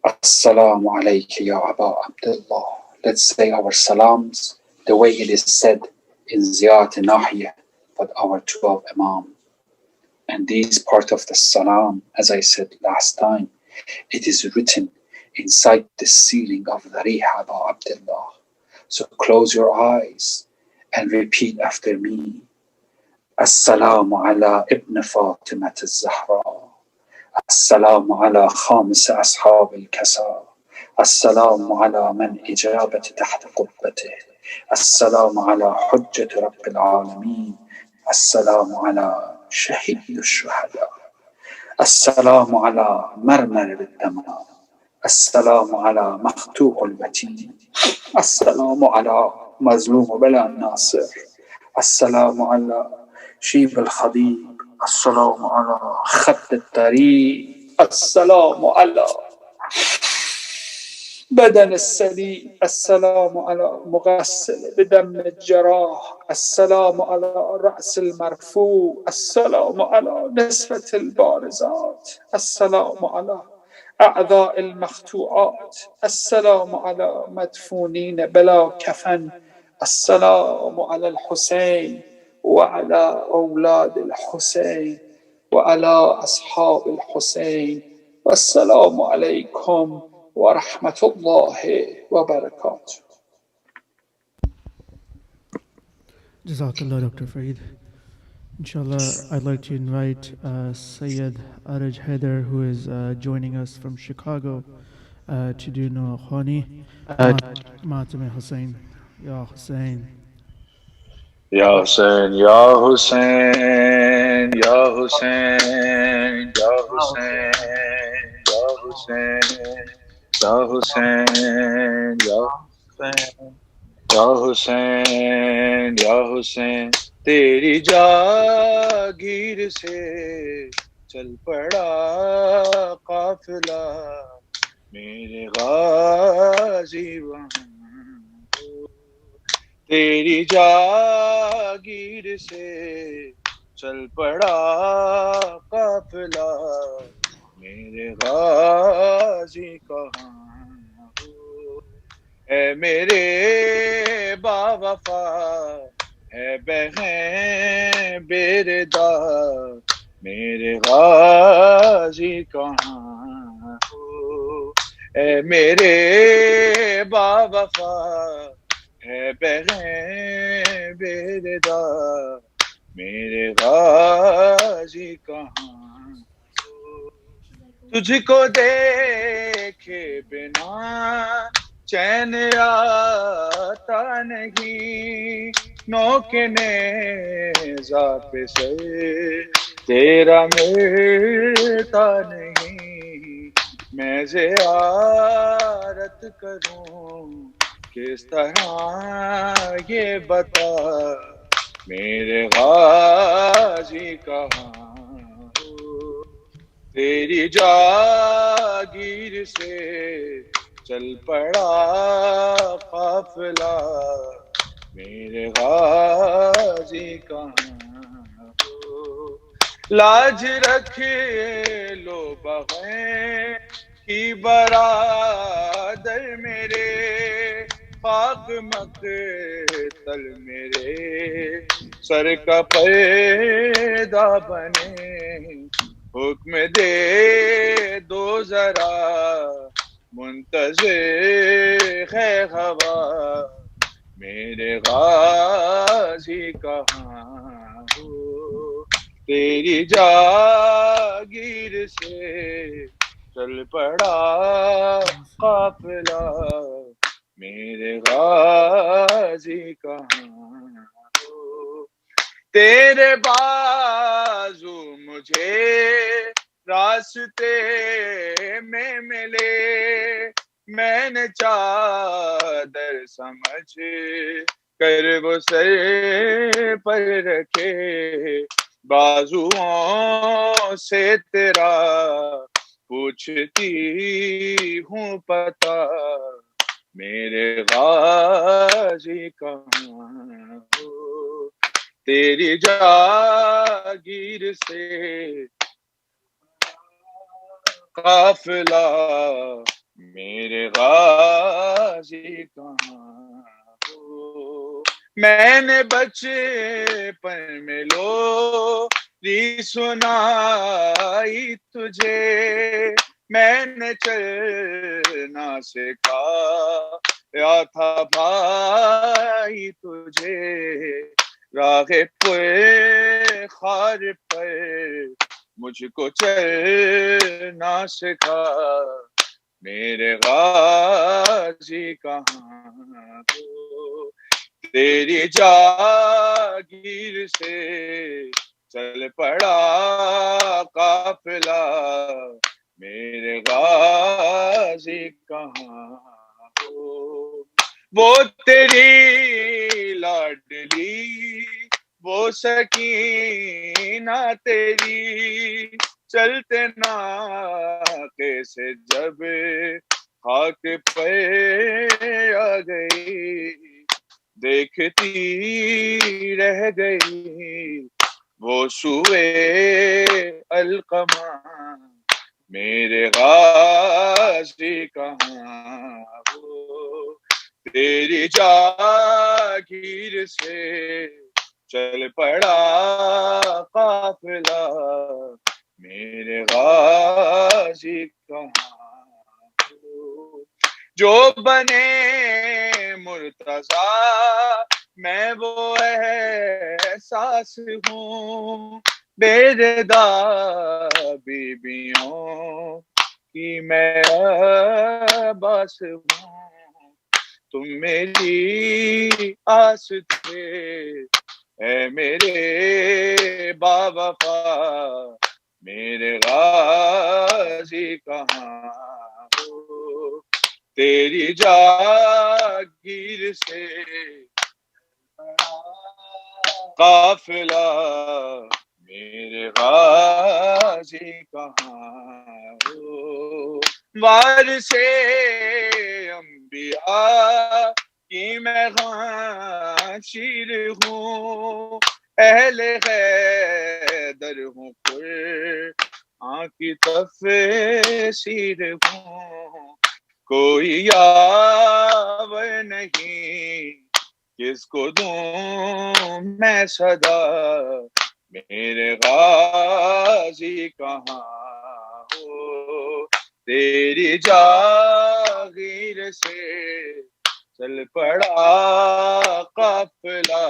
Assalamu alayka ya Aba Abdullah. Let's say our salams the way it is said in Ziyat Nahiyah, but our 12 Imam. And this part of the salam, as I said last time, it is written inside the ceiling of the Rih Aba Abdullah. So close your eyes and repeat after me. Assalamu ala ibn Fatimat al-Zahra. Assalamu ala khamis ashab al-Kasa. Assalamu ala man ijabat tahta qubbatih. Assalamu ala hujjat Rabbil Alameen. Assalamu ala shahid al-shuhada. Assalamu ala marmar al-tamam. Assalamu ala makhtu' al-batin. Assalamu ala mazlum bala nasir. Assalamu ala chip الخضيب. السلام على خط الطريق. السلام على بدن السليم. السلام على مغسل بدم الجراح. السلام على رأس المرفوع. السلام على نسفة البارزات. السلام على أعضاء المخطوعات. السلام على مدفونين بلا كفن. السلام على الحسين وعلى أولاد الحسين وعلى أصحاب الحسين. والسلام عليكم ورحمة الله وبركاته. Jazakallah, Dr. Farid. Inshallah, I'd like to invite Sayyid Araj Haider, who is joining us from Chicago, to do Noah Khani. Matam Hussein. Ya Hussein. Ya Hussein, Ya Hussein, Ya Hussein, Ya Hussein, Ya Hussein, Ya Hussein, Ya Hussein, Ya Hussein, Ya Hussein, तेरी जागीर से चल पड़ा قافلہ میرے غازی وہاں ہو، تیری جاگیر سے چل پڑا قافلہ میرے غازی کہاں ہو، اے میرے باوفا ہے بہن بیردا میرے غازی کہاں ہو، اے میرے باوفا ہے بہن بیردا میرے غازی کہاں ہو، تجھ کو دیکھے بنا چین آتا نہیں، نوک نیزہ پہ سر تیرا ملتا نہیں، میں زیارت کروں کس طرح یہ بتا میرے غازی کہاں ہو، تیری جاگیر سے چل پڑا قافلہ میرے غازی کہاں ہو، لاج رکھے لو بغیر کی برادر میرے، خاک مقتل میرے سر کا پیدا بنے، حکم دے دو ذرا منتظر ہے ہوا میرے غازی کہاں ہو، تیری جاگیر سے چل پڑا قافلہ میرے غازی کہاں ہو، تیرے بازو مجھے راستے میں ملے، میں نے چادر سمجھ کر وہ سر پر رکھے، بازوؤں سے تیرا پوچھتی ہوں پتا میرے غازی کہاں ہو، تیری جاگیر سے قافلہ میرے غازی کہاں ہو، میں نے بچپن میں لوری سنائی تجھے، میں نے چلنا سکھایا تھا بھائی تجھے، راہ پہ خار پر مجھ کو چلنا سکھا میرے غازی کہاں ہو، تیری جاگیر سے چل پڑا قافلہ میرے غازی کہاں ہو، وہ تیری لاڈلی وہ سکینہ تیری چلتے ناقے سے جب خاک پہ آ گئی، دیکھتی رہ گئی وہ سوئے القمہ میرے غازی کہاں ہو، تیری جاگیر سے چل پڑا قافلہ میرے غازی کہاں ہو، جو بنے مرتضی میں وہ احساس ہوں، بیردا بیبیوں کی میں عباس ہوں، تم میری آس تھے اے میرے باوفا میرے غازی کہاں ہو، تیری جاگیر سے قافلہ میرے غازی کہاں ہو، وارث انبیاء کی میں شیر ہوں، اہل حیدر ہوں، قرآن کی تفسیر ہوں، کوئی یاور نہیں کس کو دوں میں صدا، میرے غازی کہاں ہو، تیری جاگیر سے چل پڑا قافلہ،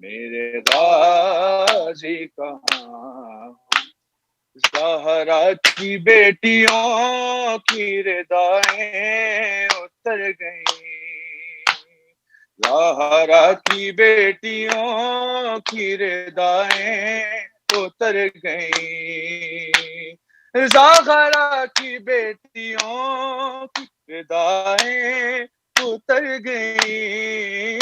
میرے غازی کہاں ہو، زہرا کی بیٹیوں کی ردائیں اتر گئیں، زہرا کی بیٹیوں کی ردائیں اتر گئیں، زہرا کی بیٹیوں کی ردائیں اتر گئیں،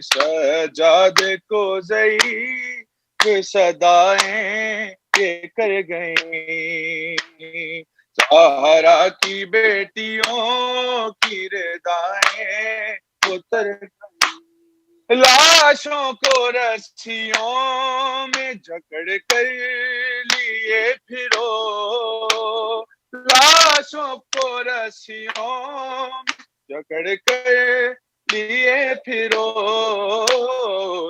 سجاد کو ضعیف صدائیں یہ کر گئیں، زہرا کی بیٹیوں کی ردائیں اتر گئیں، لاشوں کو رسیوں میں جکڑ کر لیے پھرو، لاشوں کو رسیوں میں جکڑ کر لیے پھرو،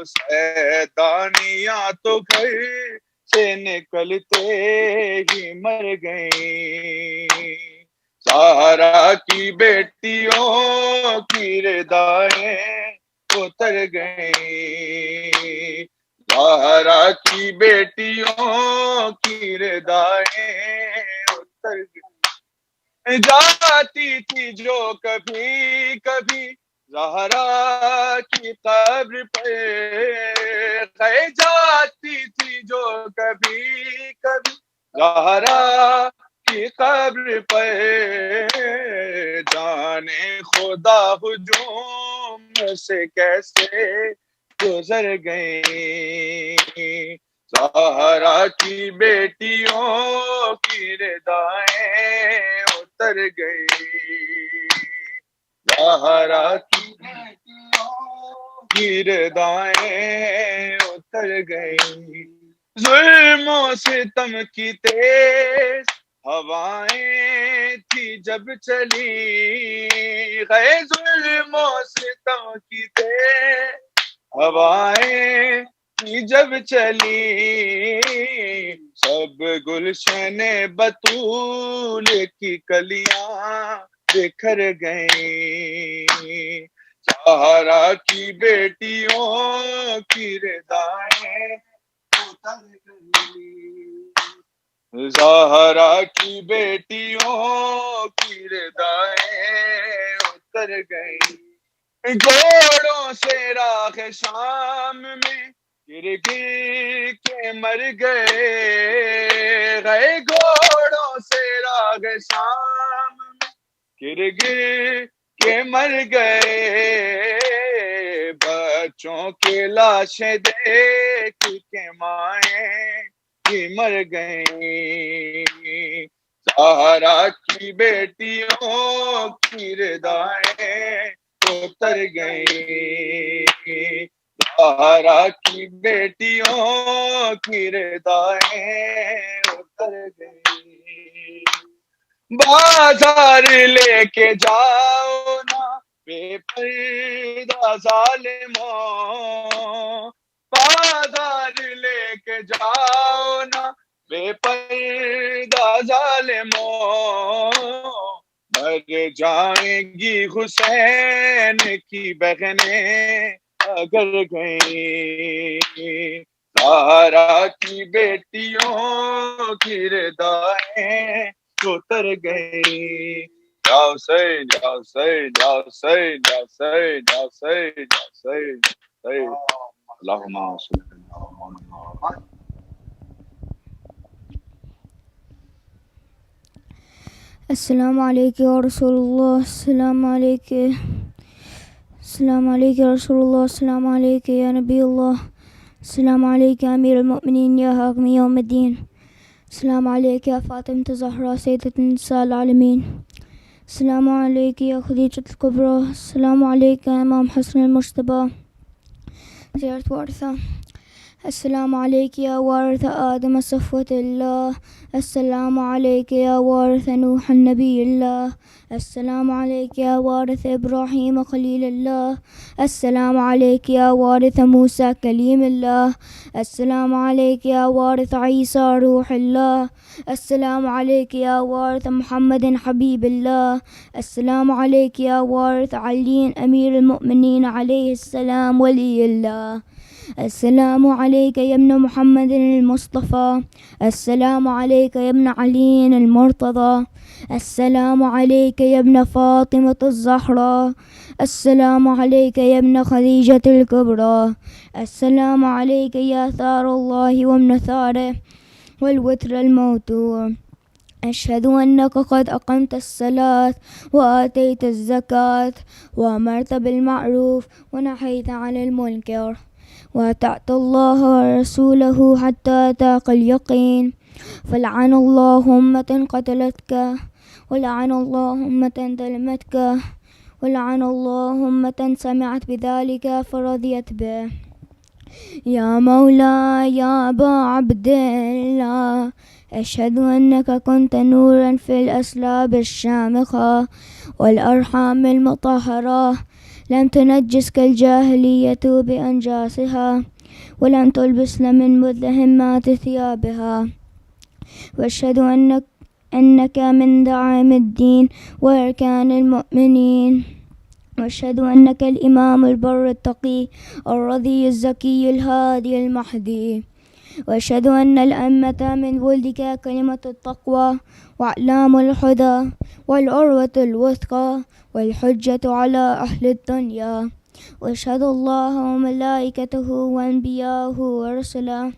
سیدانیاں تو گھر سے نکلتے ہی مر گئیں، زہرا کی بیٹیوں کی ردائیں اتر گئیں، زہرا کی بیٹیوں کی ردائیں اتر گئیں، جاتی تھی جو کبھی کبھی زہرا کی قبر پہ، جاتی تھی جو کبھی کبھی زہرا کی قبر پہ، جانے خدا ہجوم سے کیسے گزر گئیں، زہرا کی بیٹیوں کی ردائیں اتر گئیں، زہرا کی بیٹیوں کی ردائیں اتر گئیں، ظلم و ستم کی تیز ہوائیں تھی جب چلی گئے، ظلم و ستم کی تیز ہوائیں تھی جب چلی، سب گلشن بطول کی کلیاں بکھر گئیں، زہرا کی بیٹیوں کی ردائیں اتر گئیں، زہرا کی بیٹیوں کی ردائیں اتر گئیں، گھوڑوں سے راہ شام میں گر گر کے مر گئے، گھوڑوں سے راہ شام میں گر گر کے مر گئے، بچوں کے لاشیں دیکھ کے مائیں بھی مر گئیں، زہرا کی بیٹیوں کی ردائیں اتر گئیں، زہرا کی بیٹیوں کی ردائیں اتر گئیں، بازار لے کے جاؤ نا بے پردہ ظالموں، بازار لے کے جاؤ نا بے پردہ ظالموں، مر جائیں گی حسین کی بہنیں اگر گئیں، زہرا کی بیٹیوں کی ردائیں اتر گئیں، یا حسین یا حسین یا حسین یا حسین یا حسین یا حسین، اللہم صلی اللہ علیہ وسلم۔ السلام علیکم یا رسول اللہ، السلام علیکم، السلام علیکم یا رسول اللہ، السلام علیکم یا نبی اللہ، السلام علیکم امیر المؤمنین یا حاکم یوم الدین، السلام عليك يا فاطمة الزهراء سيدة نساء العالمين. السلام عليك يا خديجة الكبرى. السلام عليك يا إمام حسن المجتبى زيارة وارثة. السلام عليك يا وارث آدم صفوة الله. السلام عليك يا وارث نوح النبي الله. السلام عليك يا وارث إبراهيم خليل الله. السلام عليك يا وارث موسى كليم الله. السلام عليك يا وارث عيسى روح الله. السلام عليك يا وارث محمد حبيب الله. السلام عليك يا وارث علي أمير المؤمنين عليه السلام ولي الله. السلام عليك يا ابن محمد المصطفى. السلام عليك يا ابن علي المرتضى. السلام عليك يا ابن فاطمة الزهراء. السلام عليك يا ابن خديجة الكبرى. السلام عليك يا ثار الله وابن ثاره والوتر الموتور. أشهد أنك قد أقمت الصلاة وآتيت الزكاة وأمرت بالمعروف ونهيت عن المنكر وأطعت الله ورسوله حتى أتاك اليقين. فلعن الله أمة قتلتك ولعن الله أمة ظلمتك ولعن الله أمة سمعت بذلك فرضيت به. يا مولاي يا أبا عبد الله أشهد أنك كنت نورا في الأسلاب الشامخة والأرحام المطهرة. لم تنجسك الجاهلية بأنجاسها ولم تلبس من مذهمات ثيابها. وأشهد أنك من دعائم الدين وأركان المؤمنين. وأشهد أنك الإمام البر التقي الرضي الزكي الهادي المهدي. وأشهد أن الأمة من ولدك كلمة التقوى وأعلام الهدى والعروة الوثقى والحجة على أهل الدنيا. وأشهد الله وملائكته وأنبياءه ورسله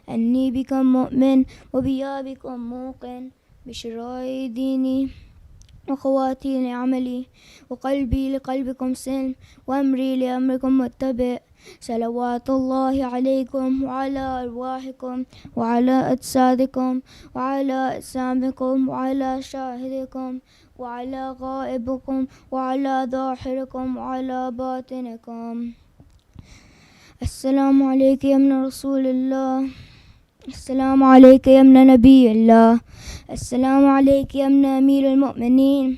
أني بكم مؤمن وبيا بكم موقن بشرائع ديني وخواتي لعملي وقلبي لقلبكم سلم وأمري لأمركم متبع. صلوات الله عليكم وعلى أرواحكم وعلى أجسادكم وعلى أجسامكم وعلى شاهدكم وعلى غائبكم وعلى ظاهركم وعلى باطنكم. السلام عليك يا ابن رسول الله. السلام عليك يا ابن نبي الله. السلام عليك يا ابن أمير المؤمنين.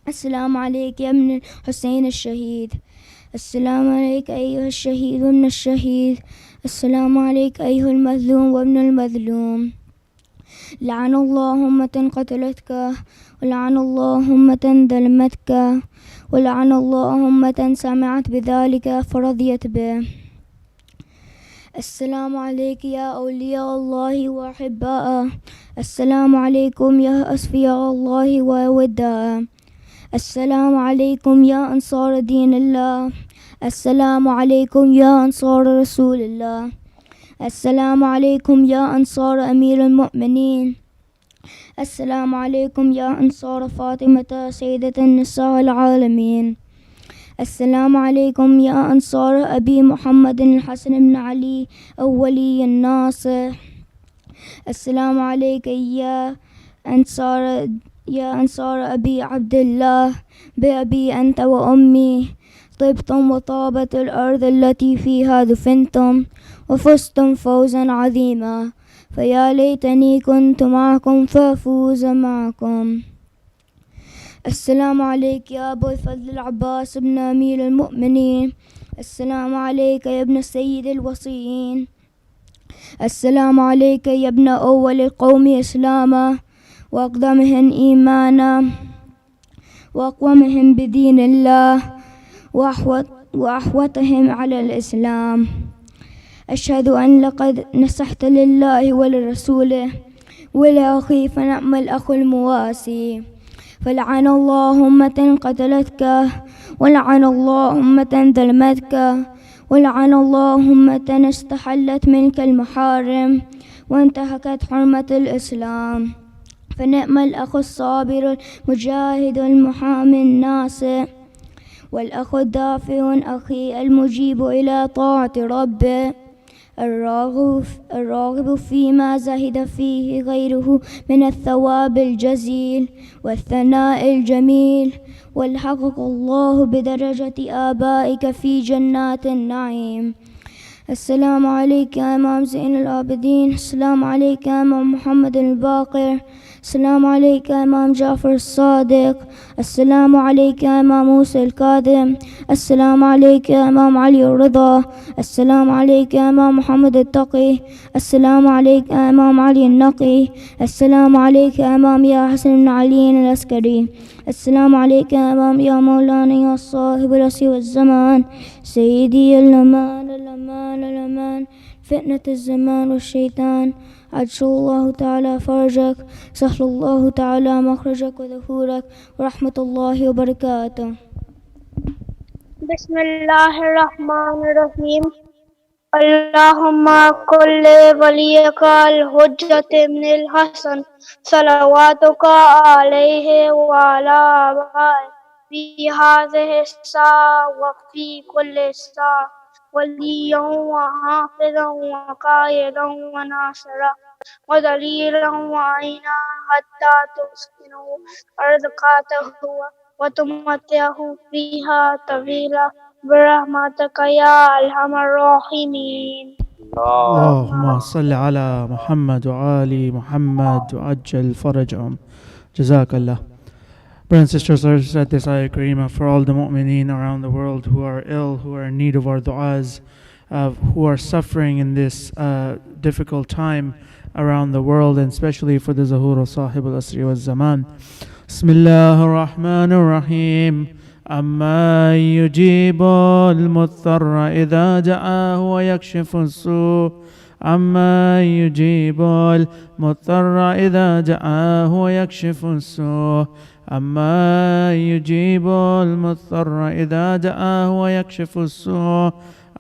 السلام عليك يا ابن الحسين الشهيد. السلام عليك أيها الشهيد وابن الشهيد. السلام عليك أيها المظلوم وابن المظلوم. لعن الله أمة قتلتك ولعن الله أمة ظلمتك ولعن الله أمة سمعت بذلك فرضيت به. السلام عليك يا أولياء الله وأحباءه. السلام عليكم يا أصفياء الله ووداءه. السلام عليكم يا أنصار دين الله. السلام عليكم يا أنصار رسول الله. السلام عليكم يا أنصار أمير المؤمنين. السلام عليكم يا أنصار فاطمة سيدة النساء العالمين. السلام عليكم يا أنصار أبي محمد الحسن بن علي أولي الناصر. السلام عليك يا أنصار أبي عبد الله بأبي أنت وأمي. طبتم وطابت الأرض التي فيها دفنتم وفزتم فوزا عظيما. فيا ليتني كنت معكم فأفوز معكم. السلام عليك يا أبو الفضل العباس بن أمير المؤمنين. السلام عليك يا ابن السيد الوصيين. السلام عليك يا ابن أول القوم إسلاما وأقدمهم إيمانا وأقومهم بدين الله وأحوطهم على الإسلام. أشهد أن لقد نصحت لله ولرسوله ولأخي فنعم الأخ المواسي. فلعن الله أمة قتلتك ولعن الله أمة ظلمتك ولعن الله أمة استحلت منك المحارم وانتهكت حرمة الإسلام. فنعم الأخ الصابر المجاهد المحامي الناصر والأخ الدافع أخي المجيب إلى طاعة ربه الراغب فيما زهد فيه غيره من الثواب الجزيل والثناء الجميل والحقق الله بدرجة آبائك في جنات النعيم. السلام عليك يا إمام زين العابدين. السلام عليك يا إمام محمد الباقر. السلام عليك يا إمام جعفر الصادق. السلام عليك يا إمام موسى الكاظم. السلام عليك يا إمام علي الرضا. السلام عليك يا إمام محمد التقي. السلام عليك يا إمام علي النقي. السلام عليك يا إمام يا حسن بن علي العسكري. السلام عليك يا إمام يا مولانا يا صاحب العصر والزمان سيدي الأمان الأمان الأمان فتنة الزمان والشيطان عجل الله تعالى فرجك سهل الله تعالى مخرجك وظهورك ورحمة الله وبركاته. بسم الله الرحمن الرحيم. اللهم كل وليك الحجة من الحسن صلواتك عليه وعلى آبائه في هذه الساعة وفي كل ساعة وليا وحافظا وقائدا وناصرا ودليلا وعينا حتى تسكنه أرضك وتمتعه فيها طويلا برحمتك يا أرحم الراحمين. اللهم صل على محمد وآل محمد وعجل فرجهم. Jazakallah. Brothers and sisters, let us recite this ayah Kareemah for all the mu'mineen around the world who are ill, who are in need of our du'as, who are suffering in this difficult time around the world, and especially for the Zuhur of Sahib al-Asri wa Zaman. Bismillah ar-Rahman ar-Rahim. أما يجيب المضطر إذا دعاه ويكشف السوء أما يجيب المضطر إذا دعاه ويكشف السوء أما يجيب المضطر إذا دعاه ويكشف السوء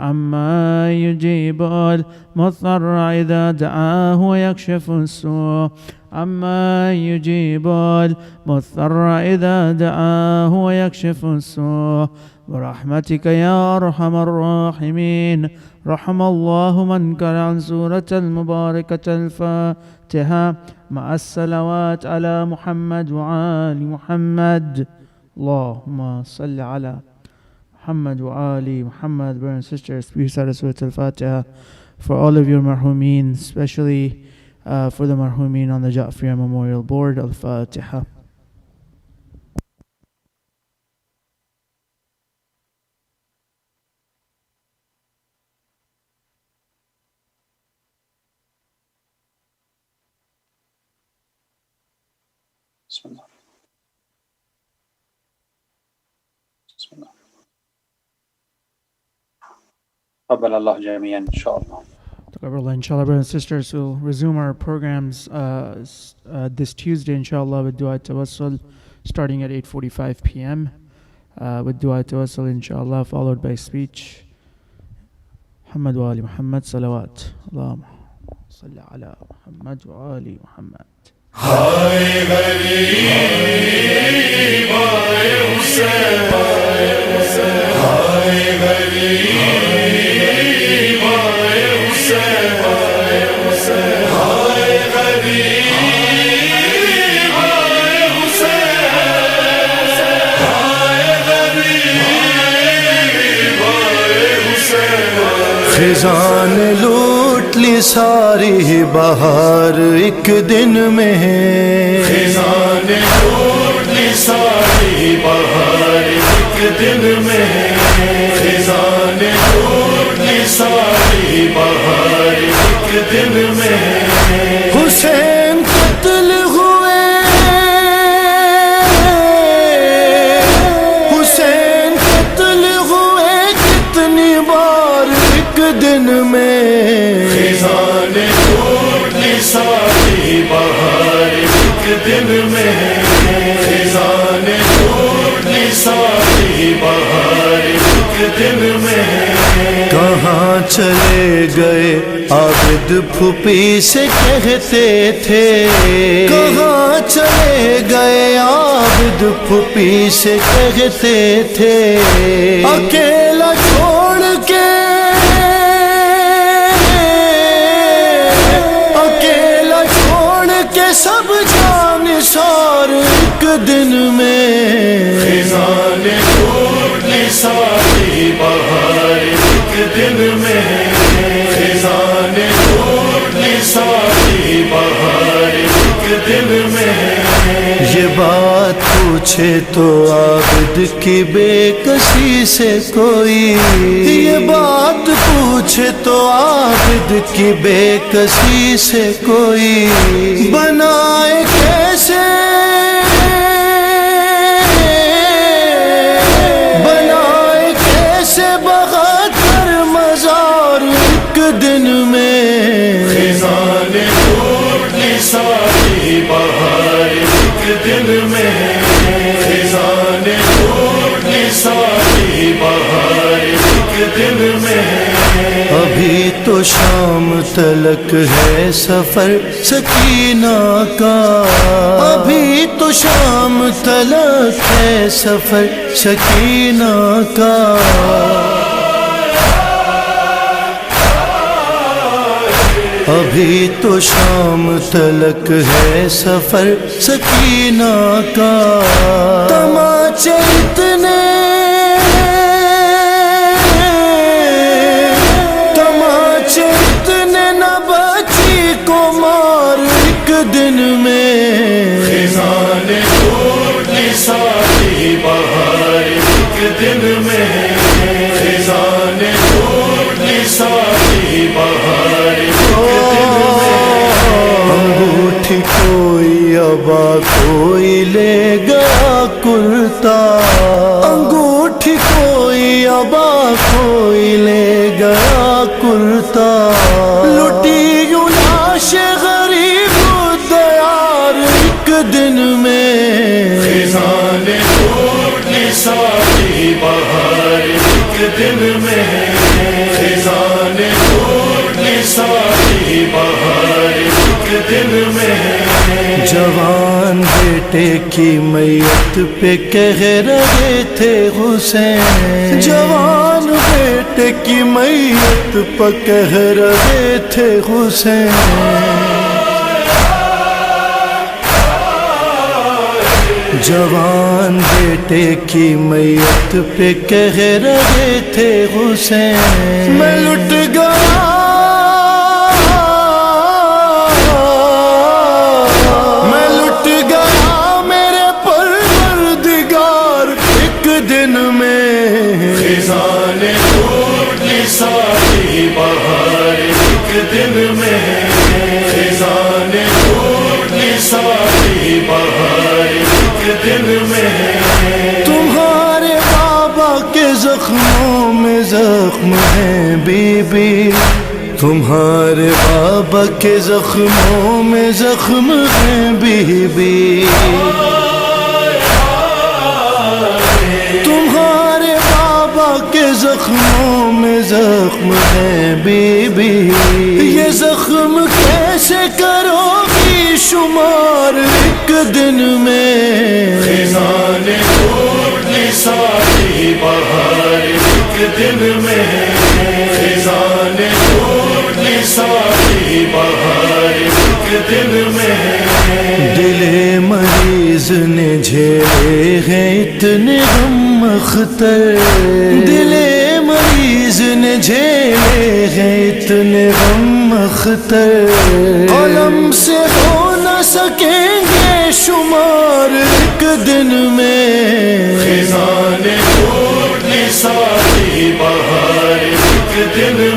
أما يجيب المضطر إذا دعاه ويكشف السوء أما يجيب المضطر إذا دعاه ويكشف السوء برحمتك يا أرحم الراحمين. رحم الله من قرأ عن سورة المباركة الفاتحة مع الصلوات على محمد وآل محمد. اللهم صل على محمد وآل محمد. Brothers and sisters, please recite Surah Al-Fatiha for all of your marhumin, especially for the marhumin on the Jafaria Memorial Board. Al-Fatiha. Bismillah. Bismillah. قبل الله جميعا إن شاء الله. Inshallah, brothers and sisters, we'll resume our programs this Tuesday, inshallah, with Dua Tawassul, starting at 8:45 p.m. With Dua Tawassul, inshallah, followed by speech. Muhammad wa ali Muhammad, salawat. Allahumma salli ala Muhammad wa ali Muhammad. Hai gharib aaye Hussein, hai gharib aaye Hussein, hai gharib aaye Hussein, hai gharib aaye Hussein. خزان لوٹ لی ساری بہار ایک دن میں ہے خزان لوٹ لی ساری بہار ایک دن میں ہے خزان لوٹ لی ساری بہار ایک دن میں ہے حسین قتل ہوئے حسین قتل ہوئے کتنی بار ایک دن میں خزان لوٹ لی ساری بہار ایک دن میں خزان لوٹ لی ساری بہار ایک دن میں کہاں چلے گئے عابد پھوپھی سے کہتے تھے کہاں چلے گئے عابد پھوپھی سے کہتے تھے اکیلا چھوڑ کے دن میں خزان ٹوٹ لی ساری بہار ایک دن میں خزان ٹوٹ لی ساری بہار ایک دن میں یہ بات پوچھے تو عابد کی بے کسی سے کوئی یہ بات پوچھے تو عابد کی بے کسی سے کوئی بنائے کیسے بغاتر مزار ایک دن میں خزان ٹوٹ لی ساری بہار ایک دن میں خزان ٹوٹ لی ساری بہار ایک دن میں ابھی تو شام تلک ہے سفر سکینہ کا ابھی تو شام تلک ہے سفر سکینہ کا ابھی تو شام تلک ہے سفر سکینہ کا تماچے اتنے نہ بچی کو مار ایک دن میں خزان ٹوٹ لی ساری بہار ایک دن میں خزان ٹوٹ لی ساری بہار ایک دن میں انگوٹھی کوئی ابا کوئی لے گیا کرتا انگوٹھی کوئی ابا کوئی لے گیا کرتا لٹی یوں لاش غریب دیار ایک دن میں خزان ٹوٹ لی ساری بہار ایک دن میں خزان ٹوٹ لی ساری بہار ایک دن میں جوان بیٹے کی میت پہ کہہ رہے تھے حسین جوان بیٹے کی میت پہ کہہ رہے تھے حسین جوان بیٹے کی میت پہ کہہ رہے تھے حسین میں لٹ گیا خزان ٹوٹ لی ساری بہار ایک دن میں خزان ٹوٹ لی ساری بہار ایک دن میں تمہارے بابا کے زخموں میں زخم ہیں بی بی تمہارے بابا کے زخموں میں زخم ہیں بی بی تمہارے بابا کے زخموں میں زخم ہے بی بی یہ زخم کیسے کرو گی شمار ایک دن میں خزان ٹوٹ لی ساری بہار ایک دن میں خزان ٹوٹ لی ساری بہار ایک دن میں دل مریض نے جھیلے ہیں اتنے غم اختر دل مریض نے جھیلے ہیں اتنے غم اختر قلم سے ہو نہ سکیں گے شمار ایک دن میں خزان ٹوٹ لی ساری بہار ایک دن